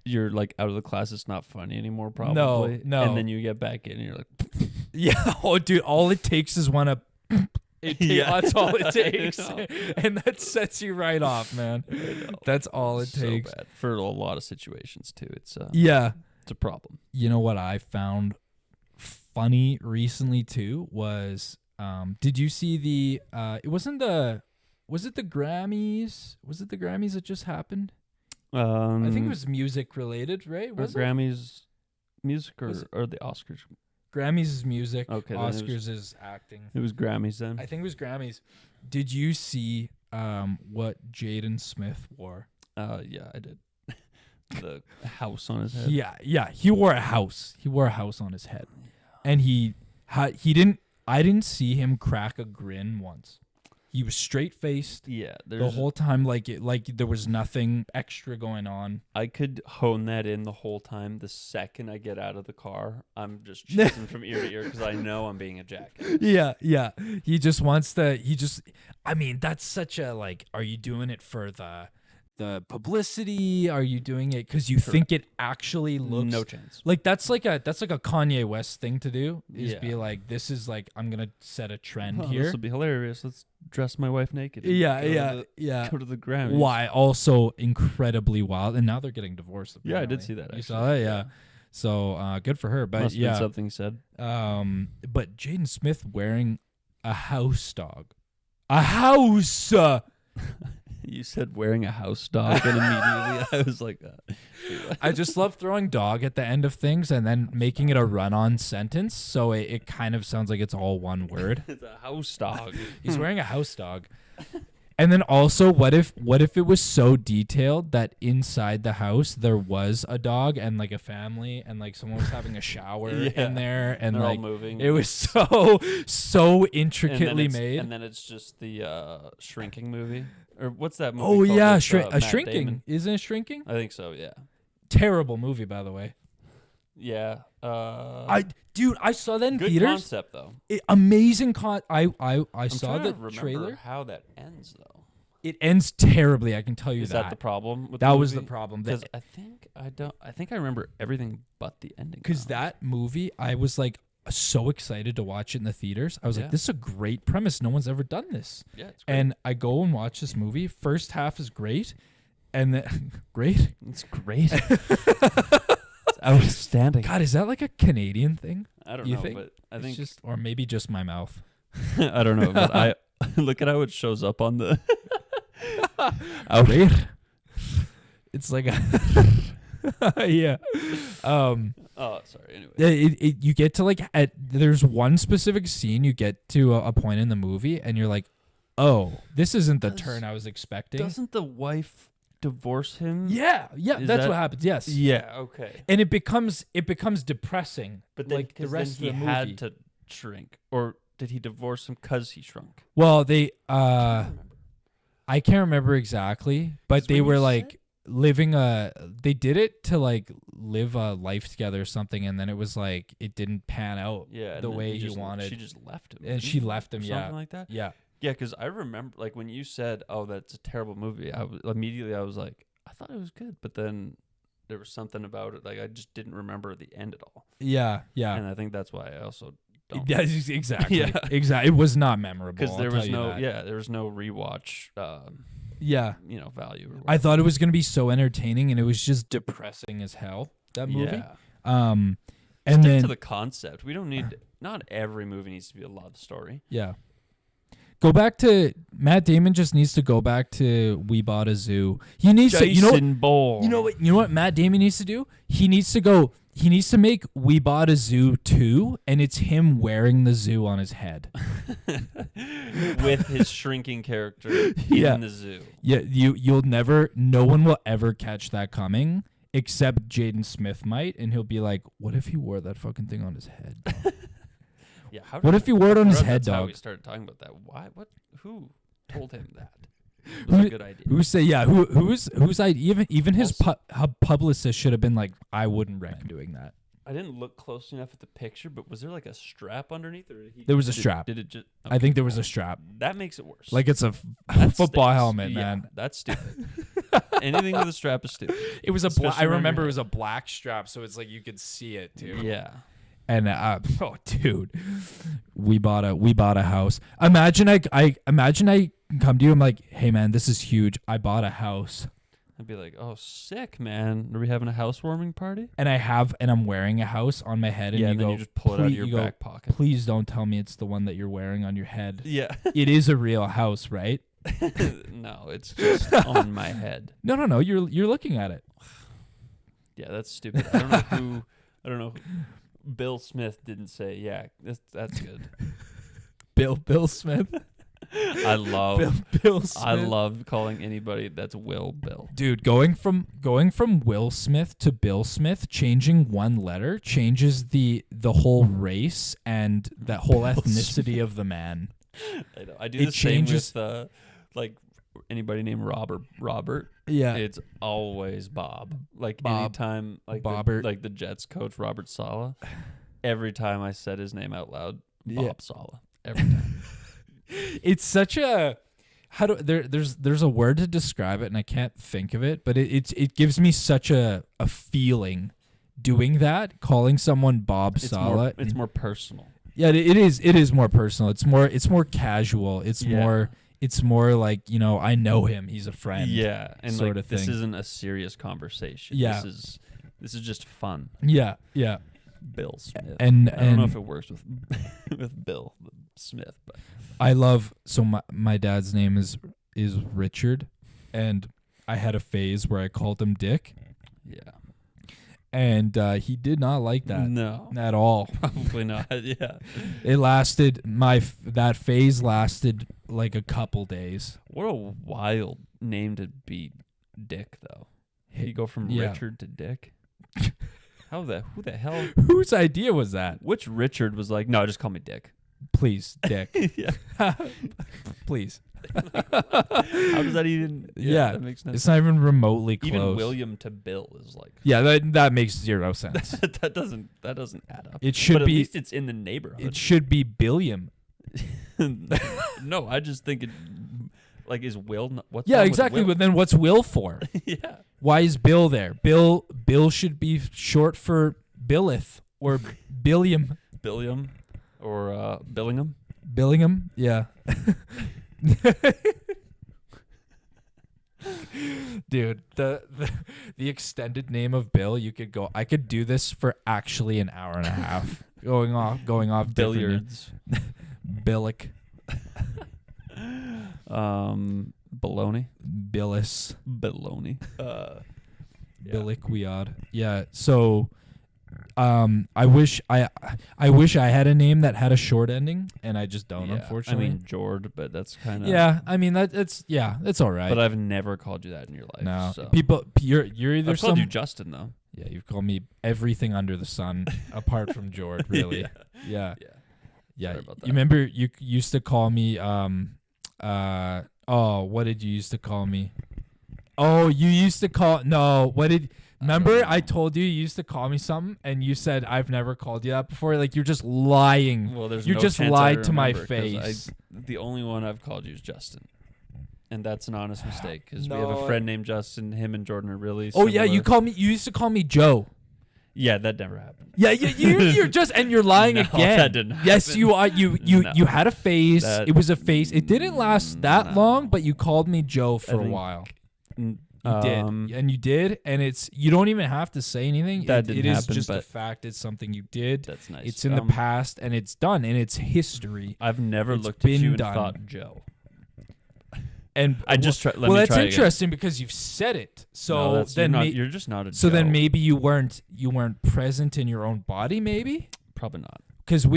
you're like out of the class, it's not funny anymore, probably. No. And then you get back in and you're like, yeah. Oh, dude, all it takes is that's all it takes. And that sets you right off, man. That's all it takes. So bad. For a lot of situations too. It's it's a problem. You know what I found funny recently too was did you see was it the Grammys? Was it the Grammys that just happened? I think it was music related, right? Was Grammys music or the Oscars? Grammys is music. Okay, Oscars is acting. It was Grammys then. I think it was Grammys. Did you see what Jaden Smith wore? Yeah, I did. The house on his head. Yeah. He wore a house. He wore a house on his head, and I didn't see him crack a grin once. He was straight faced. Yeah, the whole time, like there was nothing extra going on. I could hone that in the whole time. The second I get out of the car, I'm just cheesing from ear to ear because I know I'm being a jackass. Yeah. He just wants to. I mean, that's such a like. Are you doing it for the publicity? Are you doing it because you think it actually looks? No chance. Like that's like a Kanye West thing to do. Is be like, this is like, I'm gonna set a trend here. This will be hilarious. Let's dress my wife naked. Yeah. Go to the ground. Why? Also incredibly wild, and now they're getting divorced. Apparently. Yeah, I did see that. Actually. You saw that? Yeah. So good for her. But Must have been something said. But Jaden Smith wearing a house dog. A house. You said wearing a house dog, and immediately I was like, I just love throwing dog at the end of things and then making it a run-on sentence, so it kind of sounds like it's all one word. It's a house dog. He's wearing a house dog. And then also, what if it was so detailed that inside the house there was a dog and like a family and like someone was having a shower in there and they're like all moving. It was so intricately made. And then it's just the Shrinking movie, or what's that movie? Oh called yeah, with, Shrinking. Damon? Isn't it Shrinking? I think so. Yeah. Terrible movie, by the way. Yeah. I saw that in good theaters. Concept though. Amazing I I'm saw the remember trailer. How that ends though. It ends terribly. I can tell you Is that. that the problem? With that the was movie? the problem. Because I think I remember everything but the ending. Because that movie, I was like so excited to watch it in the theaters. I was like, this is a great premise. No one's ever done this. Yeah, it's great. And I go and watch this movie. First half is great, and then great. It's great. It's outstanding. God, is that like a Canadian thing? I don't know, think? but I think just, or maybe just my mouth. I don't know, but I look at how it shows up on the. Great. It's like a yeah. Oh, sorry. Anyway, you get to like there's one specific scene you get to a point in the movie, and you're like, oh, this isn't the turn I was expecting. Doesn't the wife divorce him? Yeah, that's what happens. Yes. Yeah. Okay. And it becomes depressing. But then, like the rest then of the he movie had to shrink, or did he divorce him because he shrunk? Well, I can't remember exactly, but they were like living they did it to like live a life together or something, and then it was like it didn't pan out the way he wanted. She just left him. And she left him, something like that. Yeah. Yeah, because I remember like when you said, "Oh, that's a terrible movie," I was like, I thought it was good, but then there was something about it like I just didn't remember the end at all. Yeah. And I think that's why I also don't. Yeah, exactly. Yeah. Exactly. It was not memorable because there was no rewatch. Value. I thought it was gonna be so entertaining, and it was just depressing as hell. That movie. Yeah. And Stick then to the concept. We don't need. Not every movie needs to be a love story. Yeah. Go back to Matt Damon. Just needs to go back to We Bought a Zoo. He needs to. You know what Matt Damon needs to do? He needs to go. He needs to make We Bought a Zoo 2, and it's him wearing the zoo on his head. With his shrinking character in the zoo. Yeah, no one will ever catch that coming, except Jaden Smith might, and he'll be like, what if he wore that fucking thing on his head? Yeah, what if he wore it on his head, that's dog? How we started talking about that. Why? What? Who told him that? It was a good idea. Who's idea? Even his publicist should have been like, I wouldn't recommend doing that. I didn't look close enough at the picture, but was there like a strap underneath, or there was a strap? Did it just? Okay. I think there was a strap. That makes it worse. Like it's a football helmet, man. That's stupid. Anything with a strap is stupid. It was a. I remember it was a black strap, so it's like you could see it too. Yeah. And oh, dude, we bought a house. Imagine I come to you. I'm like, hey man, this is huge. I bought a house. I'd be like, oh, sick, man. Are we having a housewarming party? And I'm wearing a house on my head. And you just pull it out of your back pocket. Please don't tell me it's the one that you're wearing on your head. Yeah, it is a real house, right? No, it's just on my head. No. You're looking at it. Yeah, that's stupid. I don't know. Bill Smith didn't say, yeah, that's good. Bill Smith. I love Bill Smith. I love calling anybody that's Bill. Dude, going from Will Smith to Bill Smith, changing one letter changes the whole race and that whole ethnicity of the man. I know. I do the same with like anybody named Robert. Yeah. It's always Bob. Like Bob. Anytime like the Jets coach Robert Saleh, every time I said his name out loud, Bob Saleh. Every time. It's such a there's a word to describe it and I can't think of it, but it gives me such a feeling doing that, calling someone Bob Sala. It's more personal. Yeah, it is more personal. It's more casual. It's more like, I know him. He's a friend. Yeah, and sort of thing. This isn't a serious conversation. Yeah. This is just fun. Yeah, yeah. Bill Smith. And I don't know if it works with with Bill Smith, but I love my dad's name is Richard, and I had a phase where I called him Dick. Yeah. And he did not like that. No. At all. Probably not. Yeah. It lasted that phase lasted like a couple days. What a wild name to be, Dick, though. You go from Richard to Dick. Who the hell? Whose idea was that? Which Richard was like, no, just call me Dick. Please, Dick. Please. How does that even? Yeah, that makes no sense. It's not even remotely close. Even William to Bill is like. Yeah, that makes zero sense. that doesn't add up. It should but be. At least it's in the neighborhood. It should be Billiam. No, I just think it. Like, is Will? What's yeah, exactly. But then what's Will for? Yeah. Why is Bill there? Bill should be short for Billith or Billiam. Billiam or Billingham. Billingham, yeah. Dude, the extended name of Bill, I could do this for actually an hour and a half. going off billiards. Billick. Baloney. Billis. Baloney. Billiquiad. Yeah. So I wish I had a name that had a short ending, and I just don't, unfortunately. I mean Jord, but that's kind of that's all right. But I've never called you that in your life. No, so. people, you're either I've called you Justin though. Yeah, you've called me everything under the sun apart from Jord, really. Yeah. Sorry about that. You remember you used to call me what did you used to call me? Oh, you used to call Remember, I told you used to call me something, and you said I've never called you that before. Like, you're just lying. Well, you just lied to my face. The only one I've called you is Justin, and that's an honest mistake because we have a friend named Justin. Him and Jordan are really. Similar. Oh yeah, you used to call me Joe. Yeah, that never happened. Yeah, you're just and you're lying again. That didn't happen. Yes, you are. You had a phase. It was a phase. It didn't last that long, but you called me Joe for a while. You did, and you don't even have to say anything. That didn't happen. It is just a fact. It's something you did. That's nice. It's in the past, and it's done, and it's history. I've never looked at you and thought Joe. And I just try. That's interesting because you've said it. So no, then you're just not a Joe. So then maybe you weren't present in your own body. Maybe probably not. Because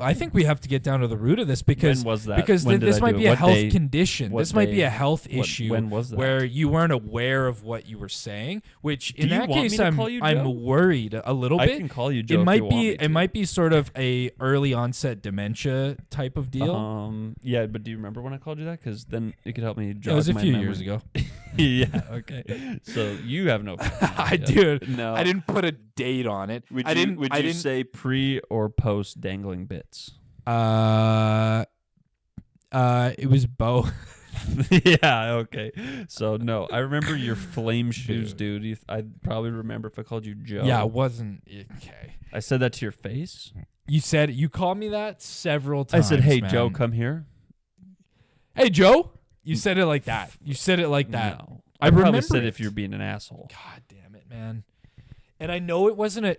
I think we have to get down to the root of this because when was that? Because this might be a health condition. This might be a health issue. When was that? Where you weren't aware of what you were saying. Which in that case, I'm worried a little bit. I can call you Joe. It might be sort of a early onset dementia type of deal. Yeah, but do you remember when I called you that? Because then it could help me jog my memory. It was a few years ago. Yeah. Okay. So you have no. I do. No. I didn't put a date on it. Would you say pre or post dangling bits? It was both. Yeah, okay. So no, I remember your flame shoes, dude. I'd probably remember if I called you Joe. Yeah, it wasn't okay. I said that to your face. You called me that several times. I said, "Hey, man. Joe, come here." Hey, Joe. You said it like that. No. I probably said if you're being an asshole. God damn it, man. And I know it wasn't a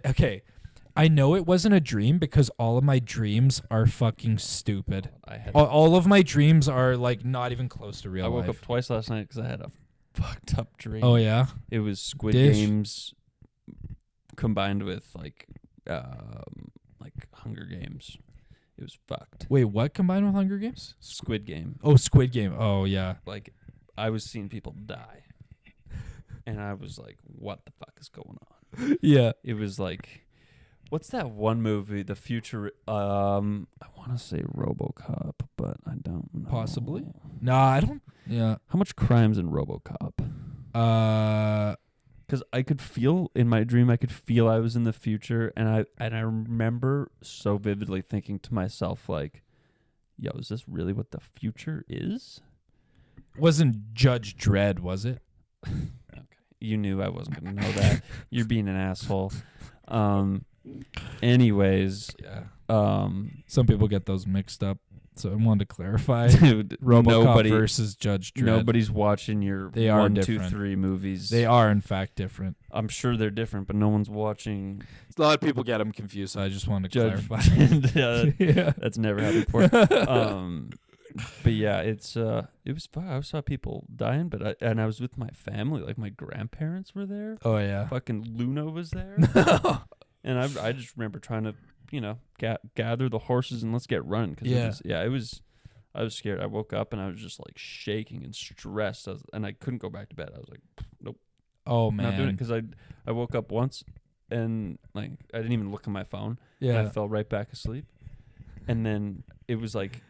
dream because all of my dreams are fucking stupid. All of my dreams are like not even close to real life. I woke up twice last night because I had a fucked up dream. Oh yeah, it was Squid Games combined with like Hunger Games. It was fucked. Wait, what combined with Hunger Games? Squid Game. Oh, Squid Game. Oh yeah. Like I was seeing people die, and I was like, "What the fuck is going on?" Yeah. It was like. What's that one movie? The future. I want to say RoboCop, but I don't know. Possibly. No, I don't. Yeah. How much crime's in RoboCop? Because I could feel in my dream. I could feel I was in the future, and I remember so vividly thinking to myself, like, "Yo, is this really what the future is?" wasn't Judge Dredd, was it? Okay. You knew I wasn't going to know that. You're being an asshole. Anyways. Yeah. Some people get those mixed up. So I wanted to clarify. Dude, RoboCop versus Judge Dredd. Nobody's watching your 1, 2, 3 movies. They are, in fact, different. I'm sure they're different, but no one's watching. A lot of people get them confused, so I just wanted to clarify. Yeah, that's never happened before. But yeah, it was fun. I saw people dying, but I was with my family. Like my grandparents were there. Oh yeah. Fucking Luna was there. And I just remember trying to, gather the horses and let's get running. I was scared. I woke up and I was just like shaking and stressed, and I couldn't go back to bed. I was like, nope. Oh man. Not doing it, because I woke up once and like I didn't even look at my phone. Yeah. And I fell right back asleep, and then it was like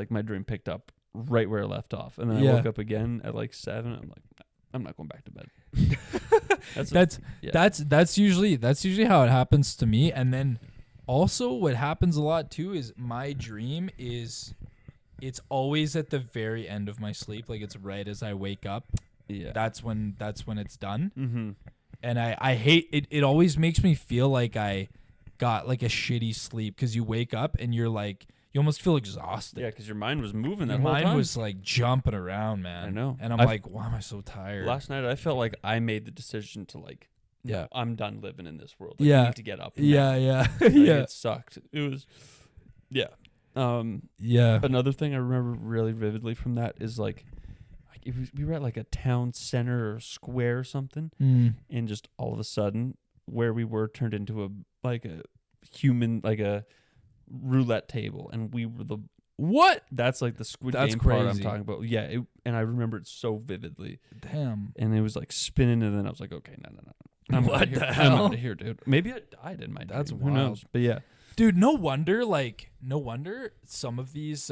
my dream picked up right where it left off, and then I woke up again at like 7. I'm like, I'm not going back to bed. That's usually how it happens to me. And then also what happens a lot too is my dream is it's always at the very end of my sleep, like it's right as I wake up. Yeah. That's when it's done. Mm-hmm. And I hate it. It always makes me feel like I got like a shitty sleep, because you wake up and you're like, you almost feel exhausted. Yeah, because your mind was moving that whole time. Your mind was like jumping around, man. I know. And I'm like, why am I so tired? Last night I felt like I made the decision to like, yeah, I'm done living in this world. Like, yeah. I need to get up. Yeah. Like, yeah. It sucked. It was, yeah. Yeah. Another thing I remember really vividly from that is like we were at like a town center or square or something, and just all of a sudden where we were turned into a roulette table, and we were what? That's like the Squid Game part I'm talking about. Yeah, and I remember it so vividly. Damn. And it was like spinning, and then I was like, okay, no. What the hell? I'm out of here, dude. Maybe I died in my dream. That's Who wild. knows? But yeah. Dude, no wonder some of these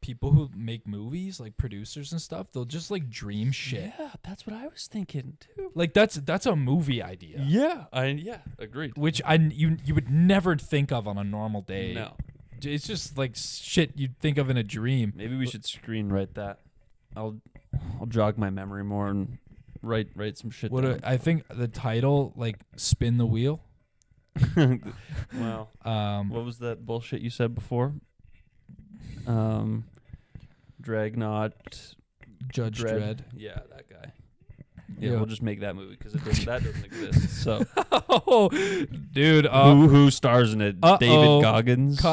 people who make movies, like producers and stuff, they'll just like dream shit. Yeah, that's what I was thinking too. Like that's a movie idea. Yeah, agreed. Which you would never think of on a normal day. No. It's just like shit you'd think of in a dream. Maybe we should screenwrite that. I'll jog my memory more and write some shit down. I think the title, like, Spin the Wheel. Well, what was that bullshit you said before? Dreadnought, Judge Dredd. Yeah, that guy. Yeah, we'll just make that movie because that doesn't exist. So, oh, dude, who stars in it? David Goggins.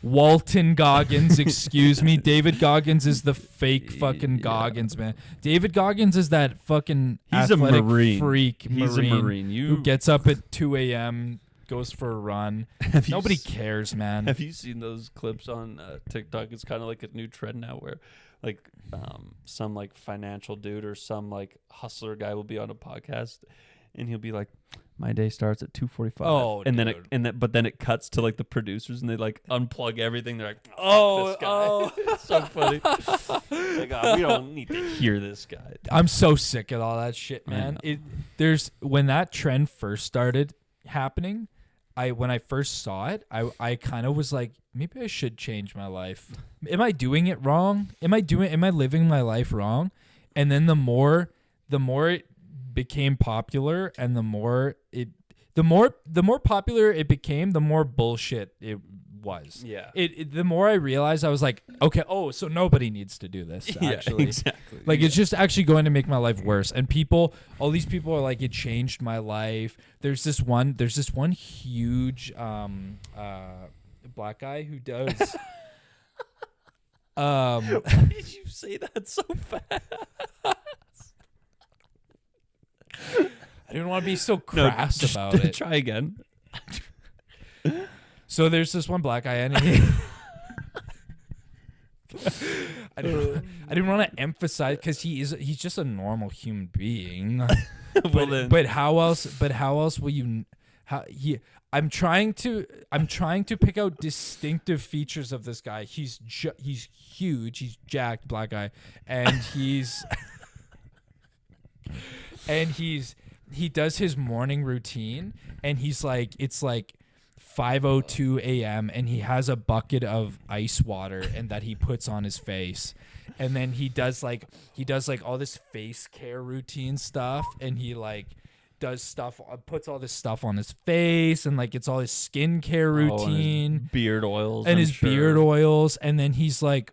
Walton Goggins, excuse me. David Goggins is the fake fucking Goggins, man. David Goggins is that fucking athletic freak. He's a Marine. Who gets up at 2 a.m., goes for a run. Nobody cares, man. Have you seen those clips on TikTok? It's kind of like a new trend now where like some like financial dude or some like hustler guy will be on a podcast and he'll be like, my day starts at 2:45. Oh, and dude. But then it cuts to like the producers and they like unplug everything. They're like, this guy. It's so funny. Like, we don't need to hear this guy. I'm so sick of all that shit, man. When that trend first started happening, when I first saw it, I kind of was like, maybe I should change my life. Am I doing it wrong? Am I living my life wrong? And then the more it became popular, and the more popular it became, the more bullshit it was. Yeah. The more I realized, I was like, okay, so nobody needs to do this, actually. Yeah, exactly. Like, it's just actually going to make my life worse. And all these people are like, it changed my life. There's this one huge black guy who does why did you say that so fast? I didn't want to be so crass about it. Try again. So there's this one black guy, and I didn't want to emphasize, because he's just a normal human being. But how else will you? I'm trying to pick out distinctive features of this guy. He's huge. He's jacked, black guy, and he does his morning routine, and it's like 5:02 a.m. and he has a bucket of ice water and that he puts on his face, and then he does like all this face care routine stuff, and he like does stuff, puts all this stuff on his face, and like it's all his skincare routine, and beard oils, and beard oils, and then he's like,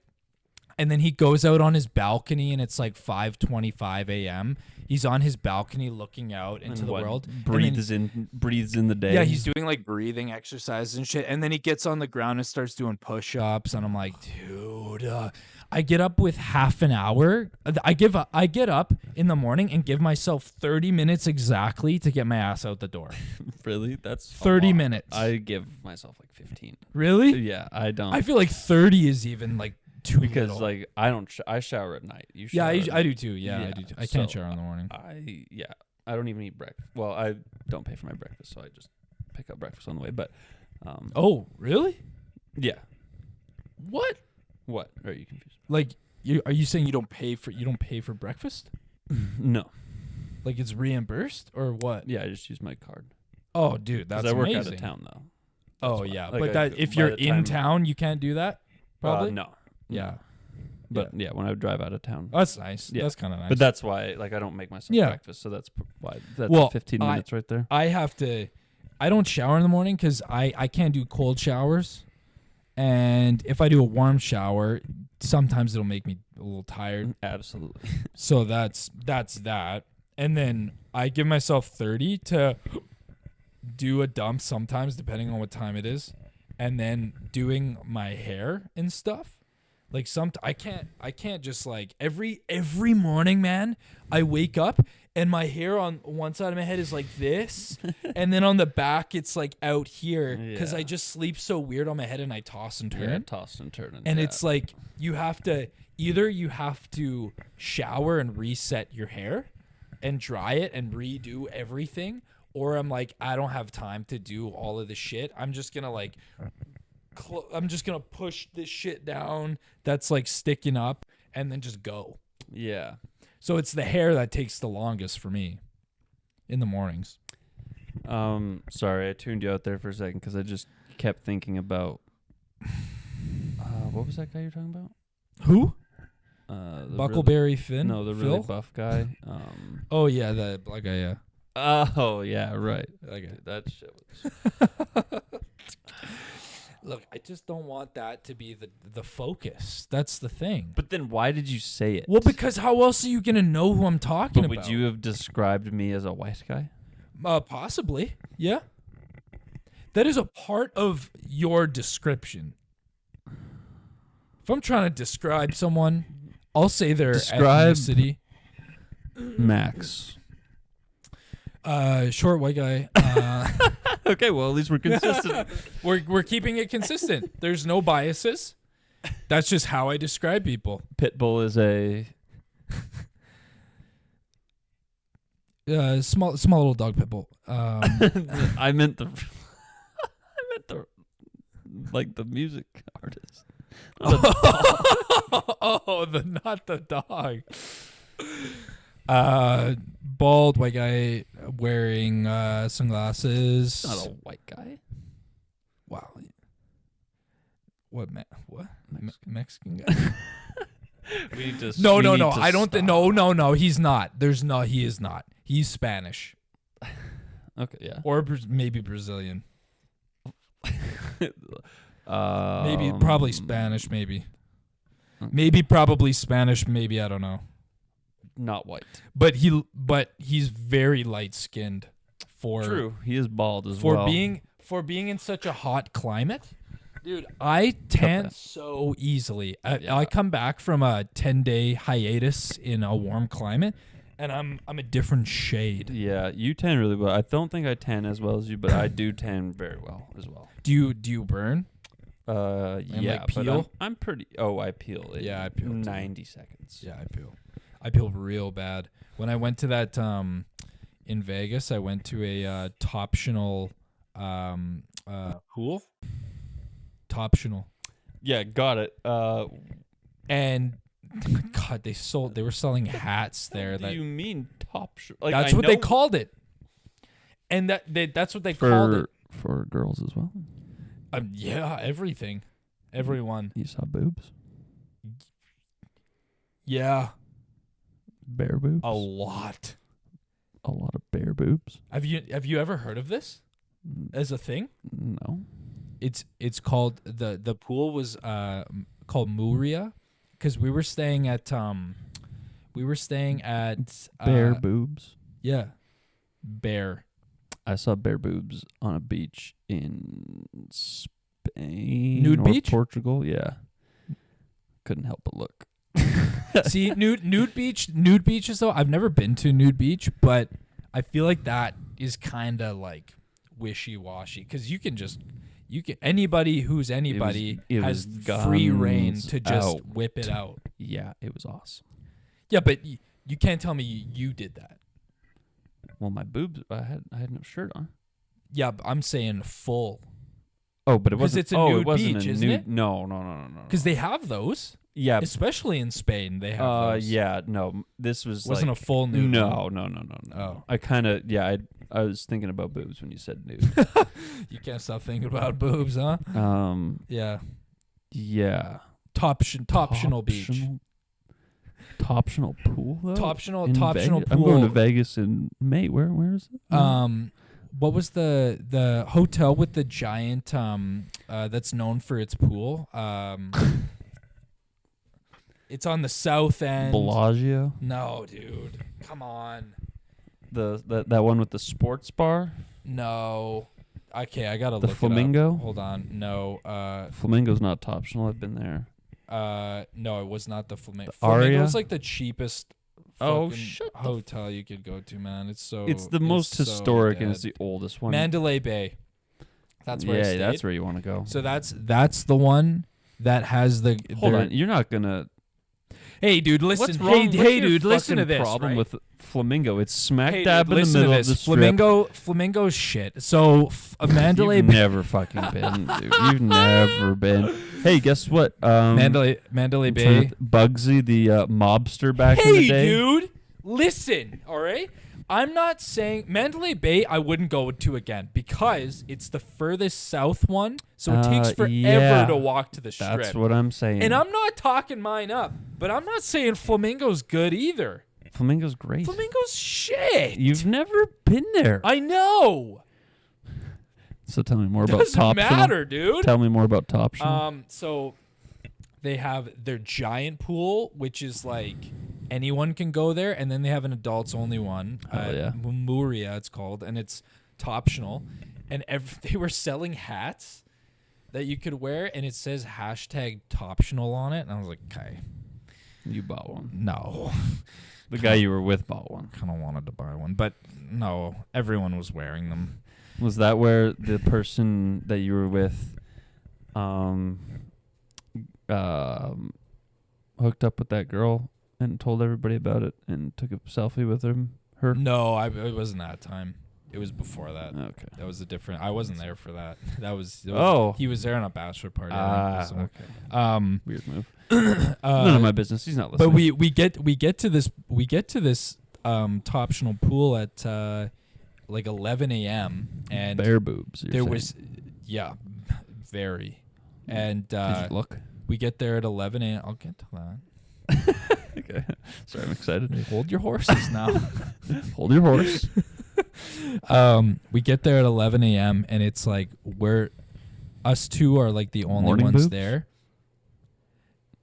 and then he goes out on his balcony, and it's like 5:25 a.m. He's on his balcony looking out into the world. Breathes in the day. Yeah, he's doing like breathing exercises and shit. And then he gets on the ground and starts doing push-ups. And I'm like, dude, I get up with half an hour. I get up in the morning and give myself 30 minutes exactly to get my ass out the door. Really? That's 30 minutes. I give myself like 15. Really? Yeah, I don't. I feel like 30 is even like too because little. like I don't. I shower at night. You shower? Yeah, I do too. Yeah, I do too. I can't shower in the morning. I don't even eat breakfast. Well, I don't pay for my breakfast, so I just pick up breakfast on the way. But oh, really? Yeah. What? What? Are you confused? Like, are you saying you don't pay for breakfast? No. Like it's reimbursed or what? Yeah, I just use my card. Oh, dude, that's amazing. I work out of town though. Oh yeah, like but if you're in town, you can't do that. Probably no. Yeah. But yeah, when I drive out of town. That's nice. Yeah. That's kind of nice. But that's why like I don't make myself breakfast, so that's why that's 15 minutes right there. I don't shower in the morning cuz I can't do cold showers. And if I do a warm shower, sometimes it'll make me a little tired. Absolutely. So that's that. And then I give myself 30 to do a dump sometimes depending on what time it is. And then doing my hair and stuff. Like I can't just like every morning, man, I wake up and my hair on one side of my head is like this, and then on the back it's like out here because I just sleep so weird on my head and I toss and turn. Yeah, toss and turn. And it's like you have to shower and reset your hair and dry it and redo everything, or I'm like, I don't have time to do all of the shit. I'm just gonna like push this shit down that's like sticking up and then just go. Yeah. So it's the hair that takes the longest for me in the mornings. Sorry, I tuned you out there for a second because I just kept thinking about what was that guy you're talking about? Who? Buckleberry Finn? No, the really buff guy. Oh yeah, the black guy. Yeah. Oh yeah, right. Okay, that shit was. Look, I just don't want that to be the focus. That's the thing. But then why did you say it? Well, because how else are you going to know who I'm talking about? Would you have described me as a white guy? Possibly, yeah. That is a part of your description. If I'm trying to describe someone, I'll say their ethnicity. Max. Short white guy. Okay, well at least we're consistent. we're keeping it consistent. There's no biases. That's just how I describe people. Pitbull is a small little dog pitbull. I meant the like the music artist. Not the dog. Bald white guy wearing sunglasses. Not a white guy. Wow. What? Mexican guy? We need to. No. I don't think. No. He's not. He is not. He's Spanish. Okay. Yeah. Or maybe Brazilian. Maybe probably Spanish. Maybe. Maybe probably Spanish. Maybe I don't know. Not white. But he's very light skinned for True. He is bald as well. For being in such a hot climate. Dude, I tan so easily. I come back from a 10-day hiatus in a warm climate and I'm a different shade. Yeah, you tan really well. I don't think I tan as well as you, but I do tan very well as well. Do you burn? Yeah, peel? But I'm pretty. Oh, I peel. Yeah, I peel 90 seconds. Yeah, I peel real bad. When I went to that in Vegas, I went to a Toptional pool. Toptional. Yeah, got it. And God, they were selling hats there. What do you mean Toptional? Like, that's what they called it. And that's what they called it. For girls as well? Yeah, everything. Everyone. You saw boobs? Yeah. Bare boobs? A lot. A lot of bare boobs? Have you ever heard of this as a thing? No. It's called the pool was called Muria because we were staying at bare boobs. Yeah. Bare. I saw bare boobs on a beach in Spain. Nude or beach? Portugal, yeah. Couldn't help but look. See, nude beaches though. I've never been to nude beach, but I feel like that is kind of like wishy-washy because anybody who's anybody has free reign to just whip it out. Yeah, it was awesome. Yeah, but you can't tell me you did that. Well, my boobs, I had no shirt on. Yeah, but I'm saying full. Oh, but it wasn't. It's a nude beach, isn't it? No. Because they have those. Yeah, especially in Spain, they have those. Yeah, no. This wasn't a full nude. No. Oh, I kind of I was thinking about boobs when you said nude. You can't stop thinking about boobs, huh? Yeah. Yeah. Toptional beach. Toptional pool though? Toptional pool. I'm going to Vegas in May. Where is it? What was the hotel with the giant that's known for its pool? It's on the south end. Bellagio? No, dude. Come on. That one with the sports bar? No. Okay, I gotta look the Flamingo? It up. Hold on. No. Flamingo's not Toptional. I've been there. No, it was not the Flamingo. Aria? Flamingo's like the cheapest hotel you could go to, man. It's the most historic so and it's the oldest one. Mandalay Bay. That's where I stayed. That's where you want to go. So that's the one that has the. Hold on, you're not gonna. Hey, dude, listen. What's wrong? Hey, dude, listen to this. Problem right? with Flamingo? It's smack dab in the middle of the strip. Flamingo's shit. So Mandalay. You've never fucking been, dude. You've never been. Hey, guess what? Mandalay Bay. Bugsy, the mobster back in the day. Hey, dude, listen. All right. I'm not saying Mandalay Bay I wouldn't go to again because it's the furthest south one, so it takes forever to walk to the strip. That's what I'm saying. And I'm not talking mine up, but I'm not saying Flamingo's good either. Flamingo's great. Flamingo's shit. You've never been there. I know. So tell me more about Toptional. Doesn't matter, dude. Tell me more about Toptional. So they have their giant pool, which is like anyone can go there, and then they have an adults only one. Muria it's called, and it's Toptional. And they were selling hats that you could wear, and it says #Toptional on it, and I was like, okay. You bought one? No. The guy you were with bought one. Kind of wanted to buy one, but no, everyone was wearing them. Was that where the person that you were with hooked up with that girl and told everybody about it and took a selfie with her? No, it wasn't that time. It was before that. Okay. That was a different. I wasn't there for that. He was there on a bachelor party. Okay. Weird move. None of my business. He's not listening. But we get to this Toptional pool at like 11 a.m. and bare boobs. There was very. And did you look? We get there at 11 a.m. I'll get to that. Okay. Sorry, I'm excited. Hold your horses now. Hold your horse. We get there at 11 a.m. and it's like us two are like the only morning ones boobs? there.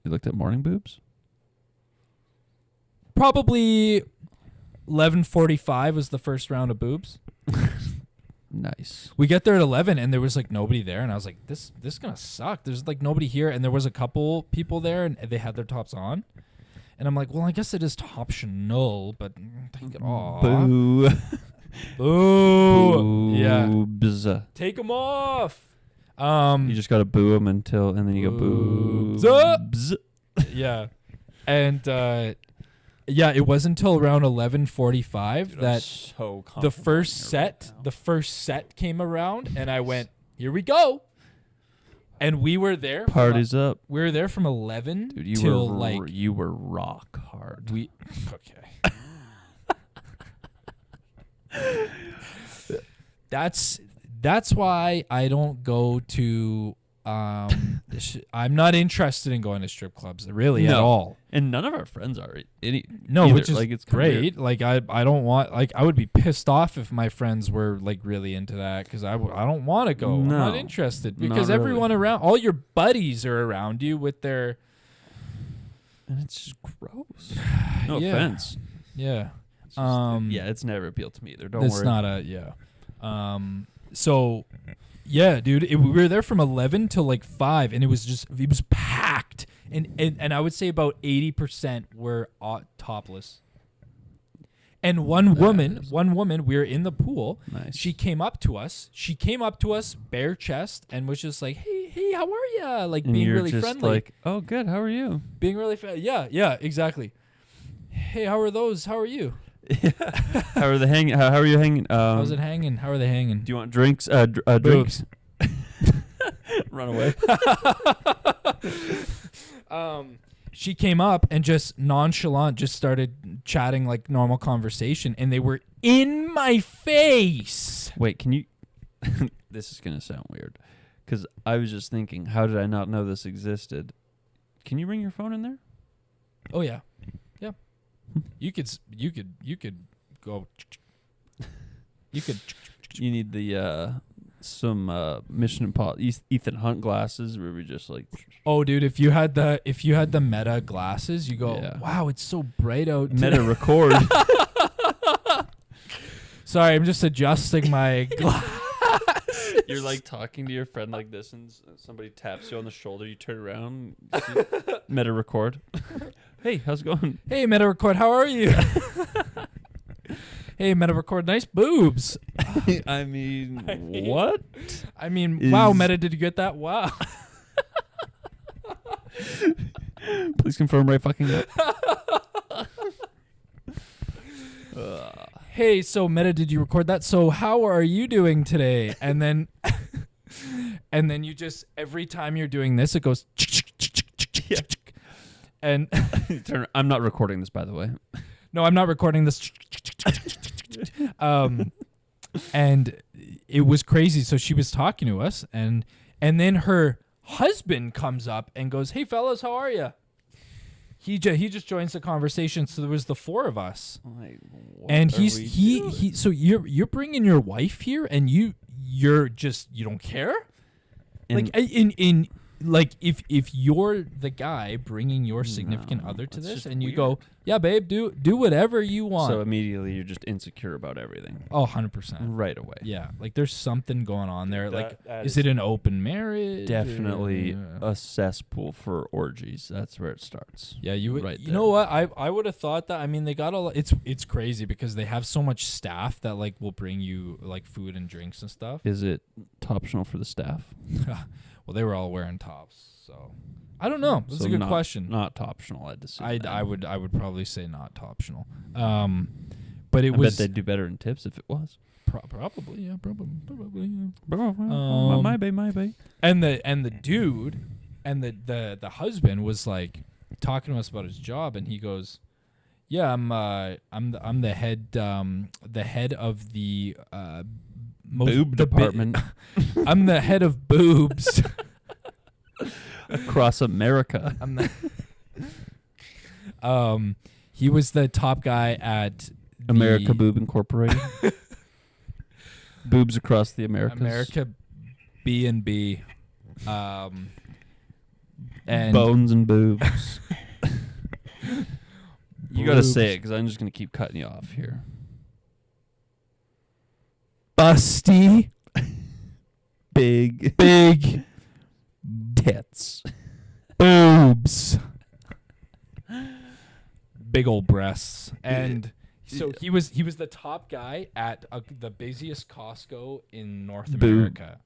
You looked at morning boobs? Probably 11:45 was the first round of boobs. Nice. We get there at 11 and there was like nobody there, and I was like, this is gonna suck. There's like nobody here, and there was a couple people there and they had their tops on. And I'm like, well, I guess it is Toptional, but take it off. Boo. Boo. Yeah. Boobs. Take them off. You just gotta boo them and then you go boobs. Yeah. And it wasn't until around 11:45 that the first set came around, and I went, here we go. And we were there. Party's up. We were there from 11 Dude, you were rock hard. Okay. That's why I don't go to I'm not interested in going to strip clubs really at all. And none of our friends are which is like it's great. Like I don't want I would be pissed off if my friends were like really into that because I don't want to go. I'm not interested because everyone around, all your buddies are around you with their, and it's just gross. No offense. Yeah. It's never appealed to me either. Don't worry. It's not so. Yeah, dude, we were there from 11 till like 5, and it was packed, and I would say about 80% were topless. And one woman, we were in the pool. Nice. She came up to us. Bare chest, and was just like, "Hey, how are ya?" Like and being you're really just friendly. Like, "Oh, good. How are you?" Being really friendly. Yeah, exactly. Hey, how are those? How are you? How are they hanging? How are you hanging? How's it hanging? How are they hanging? Do you want drinks? Drinks. Run away. She came up and just nonchalant just started chatting like normal conversation, and they were in my face. Wait, can you? This is gonna sound weird, because I was just thinking, how did I not know this existed? Can you bring your phone in there? Oh yeah. You could go. You could. You need the some Mission Impossible Ethan Hunt glasses where we just like. Oh, dude! If you had the Meta glasses, you go. Wow, it's so bright out. Meta record. Sorry, I'm just adjusting my glass. You're like talking to your friend like this, and somebody taps you on the shoulder. You turn around. Meta record. Hey, how's it going? Hey, Meta record, how are you? Hey, Meta record, nice boobs. I mean, what? I mean, wow, Meta, did you get that? Wow. Please confirm right fucking now. Hey, so Meta, did you record that? So how are you doing today? And then you just, every time you're doing this, it goes... And I'm not recording this, by the way. No, I'm not recording this. And it was crazy. So she was talking to us, and then her husband comes up and goes, "Hey, fellas, how are you?" He just joins the conversation. So there was the 4 of us, and So you're bringing your wife here, and you don't care, like in. Like if you're the guy bringing your significant other to this, and you go, "Yeah, babe, do whatever you want," so immediately you're just insecure about everything. Oh, 100%. Right away. Yeah, like there's something going on there. Like, is it an open marriage? Definitely a cesspool for orgies. That's where it starts. Yeah, you know what? I would have thought that. I mean, they got it's crazy because they have so much staff that like will bring you like food and drinks and stuff. Is it optional for the staff? Well, they were all wearing tops, so I don't know. That's a good question. Not optional, I'd assume. I would probably say not optional. But I bet they'd do better in tips if it was. Probably, yeah. Probably, yeah. My bay. And the dude and the husband was like talking to us about his job, and he goes, "Yeah, I'm the head of the boob department. I'm the head of boobs across America." He was the top guy at America Boob Incorporated. Boobs across the Americas. America B&B. And bones and boobs. You got to say it because I'm just going to keep cutting you off here. Busty. Big tits. Boobs. Big old breasts. And so he was the top guy at the busiest Costco in North America.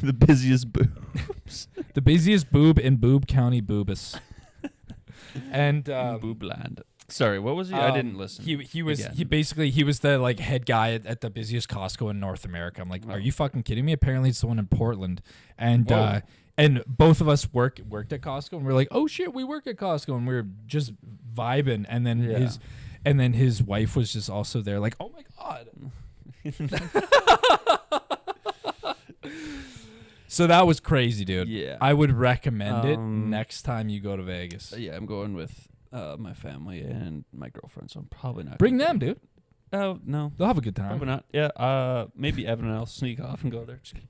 The busiest boobs. The busiest boob in Boob County, Boobus. And Boobland. Sorry, what was he? I didn't listen. He was the like head guy at the busiest Costco in North America. I'm like, are you fucking kidding me? Apparently it's the one in Portland. And both of us worked at Costco, and we're like, oh shit, we work at Costco, and we were just vibing. And then his wife was just also there, like, oh my god. So that was crazy, dude. Yeah, I would recommend it next time you go to Vegas. Yeah, I'm going with my family and my girlfriend, so I'm probably not. Bring them, dude. Oh no, they'll have a good time. Probably not. Yeah. Maybe Evan and I'll sneak off and go there. Just kidding.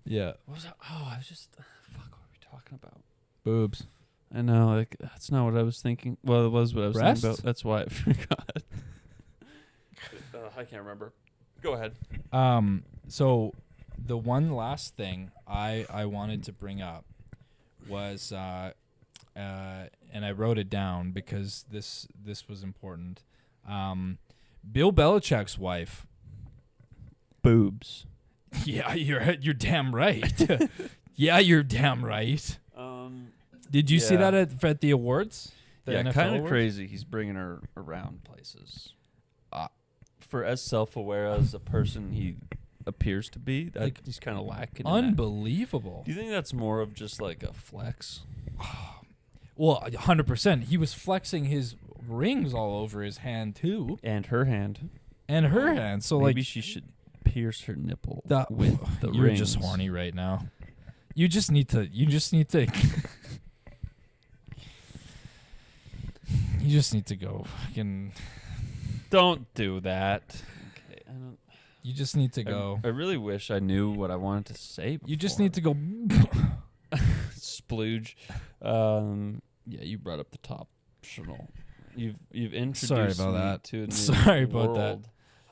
Yeah. What was that? Oh, I was just. Fuck. What were we talking about? Boobs. I know. Like that's not what I was thinking. Well, it was what I was thinking about. That's why I forgot. I can't remember. Go ahead. So the one last thing I wanted to bring up was and I wrote it down because this was important. Bill Belichick's wife. Boobs. Yeah, you're damn right. Yeah, you're damn right. Did you see that at the awards? Yeah, kind of crazy. He's bringing her around places. For as self-aware as a person he appears to be, he's kind of lacking. Unbelievable. Do you think that's more of just like a flex? Well, 100%. He was flexing his rings all over his hand too, and her hand, So maybe she should pierce her nipple with the rings. You're just horny right now. You just need to. You just need to go. Fucking. Don't do that. Okay, you just need to go. I really wish I knew what I wanted to say before. You just need to go. Splooge. Yeah, you brought up the Toptional. You've introduced me to a new Sorry world. about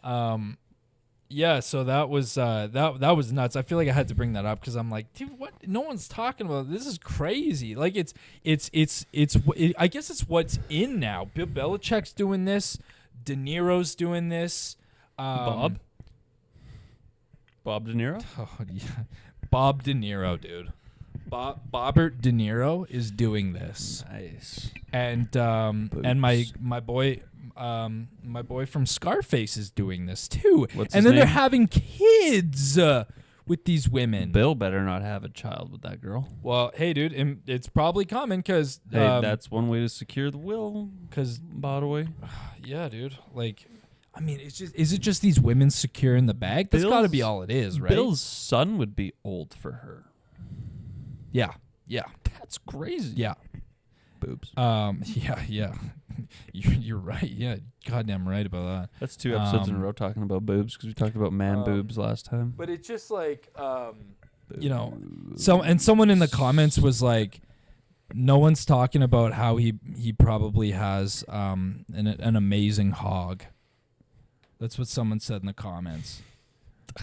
that. Yeah, so that was nuts. I feel like I had to bring that up because I'm like, dude, what? No one's talking about this. Is crazy. Like it's I guess it's what's in now. Bill Belichick's doing this. De Niro's doing this. Bob De Niro? Oh, yeah. Bob De Niro, dude. Bobbert De Niro is doing this. Nice. And my boy from Scarface is doing this too. What's and his then name? They're having kids with these women. Bill better not have a child with that girl. Well, hey, dude, it's probably coming because that's one way to secure the will. Because by the way, yeah, dude. Like, I mean, is it just these women securing the bag? That's got to be all it is, right? Bill's son would be old for her. Yeah. That's crazy. Yeah. Boobs. Yeah. You're right. Yeah, goddamn right about that. That's 2 episodes in a row talking about boobs because we talked about man boobs last time. But it's just like, someone in the comments was like, no one's talking about how he probably has an amazing hog. That's what someone said in the comments.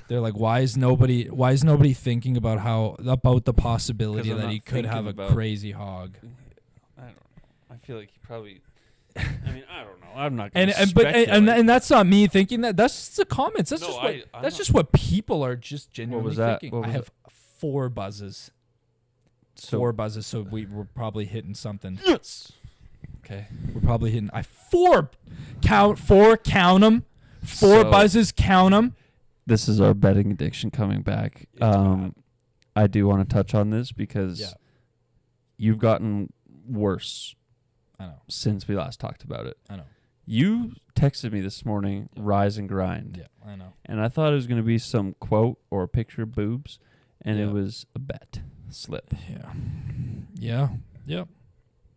They're like, why is nobody thinking about the possibility that he could have a crazy hog? I don't know. I feel like he probably. I mean, I don't know. I'm not going to speculate. And that's not me thinking that. That's just the comments. That's just what people are just genuinely thinking. I have 4 buzzes. 4 buzzes, so we're probably hitting something. Yes. Okay, we're probably hitting. 4 count 4. Count them. 4 buzzes. Count them. This is our betting addiction coming back. I do want to touch on this because you've gotten worse. I know. Since we last talked about it. I know. You texted me this morning, rise and grind. Yeah, I know. And I thought it was going to be some quote or a picture of boobs, and it was a bet slip. Yeah. Yep.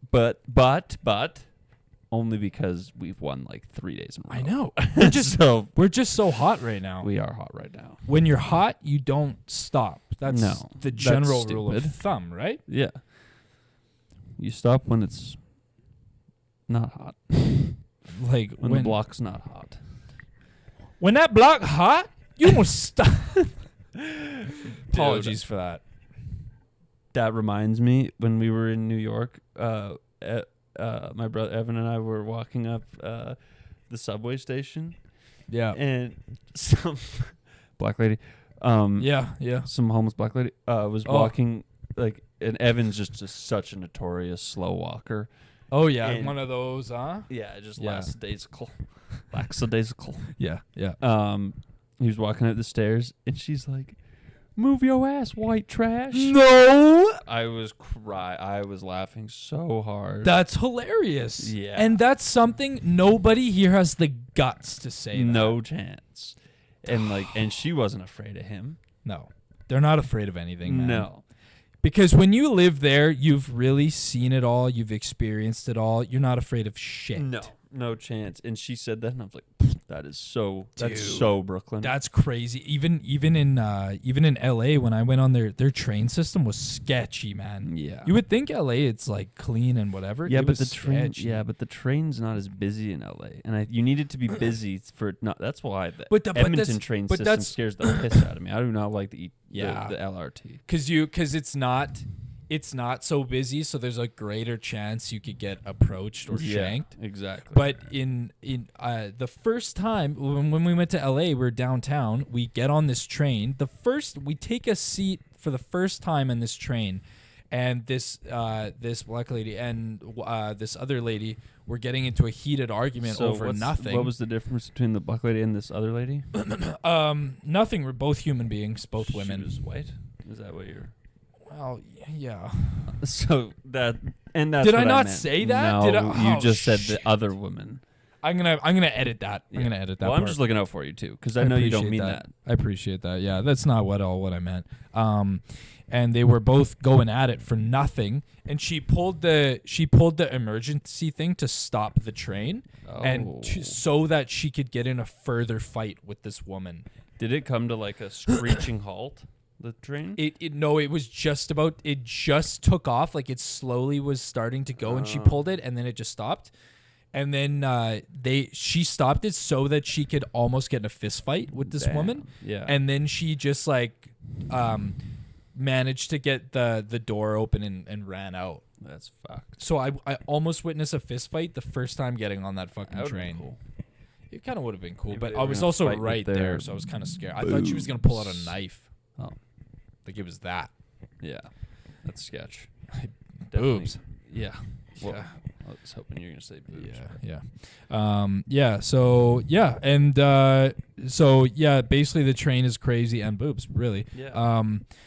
But only because we've won like 3 days in a row. I know. We're just so hot right now. We are hot right now. When you're hot, you don't stop. That's the general rule of thumb, right? Yeah. You stop when it's not hot. Like when the block's not hot. When that block hot, you don't stop. Apologies for that. That reminds me, when we were in New York, my brother Evan and I were walking up the subway station. Yeah. And some black lady, some homeless black lady was walking, like, and Evan's just such a notorious slow walker. Oh, yeah, and one of those, huh? Yeah, just lackadaisical. Lackadaisical. Yeah. He was walking up the stairs, and she's like, "Move your ass, white trash." No! I was laughing so hard. That's hilarious. Yeah. And that's something nobody here has the guts to say. No chance. And she wasn't afraid of him. No. They're not afraid of anything, man. No. Because when you live there, you've really seen it all. You've experienced it all. You're not afraid of shit. No chance. And she said that, and I was like, that's so Brooklyn. That's crazy. Even in LA, when I went on their train system was sketchy, man. Yeah. You would think LA it's like clean and whatever. Yeah, but the train's not as busy in LA, and you need it to be busy for it not. That's why the Edmonton train system scares the piss out of me. I do not like the LRT because it's not so busy, so there's a greater chance you could get approached or shanked. Exactly. But in the first time when we went to LA, we're downtown. We get on this train. We take a seat for the first time in this train, and this black lady and this other lady were getting into a heated argument over nothing. What was the difference between the black lady and this other lady? Nothing. We're both human beings, both women. She was white. Is that what you're? Well, yeah. So that's did I not say that? No, you just said the other woman. I'm gonna edit that. I'm gonna edit that. Well, I'm just looking out for you too, because I know you don't mean that. I appreciate that. Yeah, that's not what I meant. And they were both going at it for nothing. And she pulled the emergency thing to stop the train, and so that she could get in a further fight with this woman. Did it come to like a screeching halt? The train? It was just about. It just took off. Like it slowly was starting to go, and she pulled it, and then it just stopped. And then she stopped it so that she could almost get in a fist fight with this woman. Yeah. And then she just like managed to get the door open and ran out. That's fucked. So I almost witnessed a fist fight the first time getting on that fucking train. Cool. It kind of would have been cool, Maybe but I was also right there, so I was kind of scared. I thought she was gonna pull out a knife. Oh. Like it was that. Yeah. That's sketch. Boobs. Yeah. Well, yeah. I was hoping you were going to say boobs. Yeah. Basically the train is crazy and boobs, really. Yeah.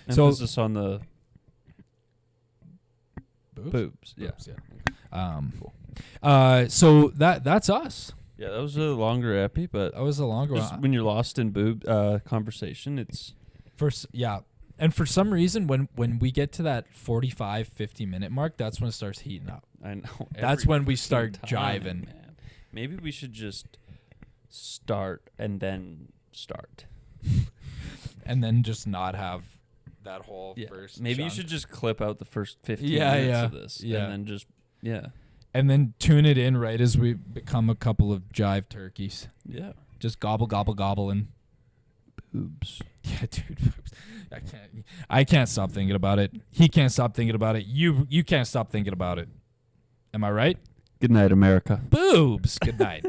Emphasis on the boobs. Yeah. Cool. So that's us. Yeah, that was a longer epi, but that was a longer one. When you're lost in boob conversation, it's And for some reason, when we get to that 45, 50-minute mark, that's when it starts heating up. I know. That's when we start jiving. Man. Maybe we should just start and then start. And then just not have that whole first Maybe chunk. you should just clip out the first 15 minutes of this. Yeah. And then just, And then tune it in right as we become a couple of jive turkeys. Yeah. Just gobble, gobble, gobble, and boobs. Yeah, dude. Boobs. I can't stop thinking about it. He can't stop thinking about it. You can't stop thinking about it. Am I right? Good night, America. Boobs. Good night.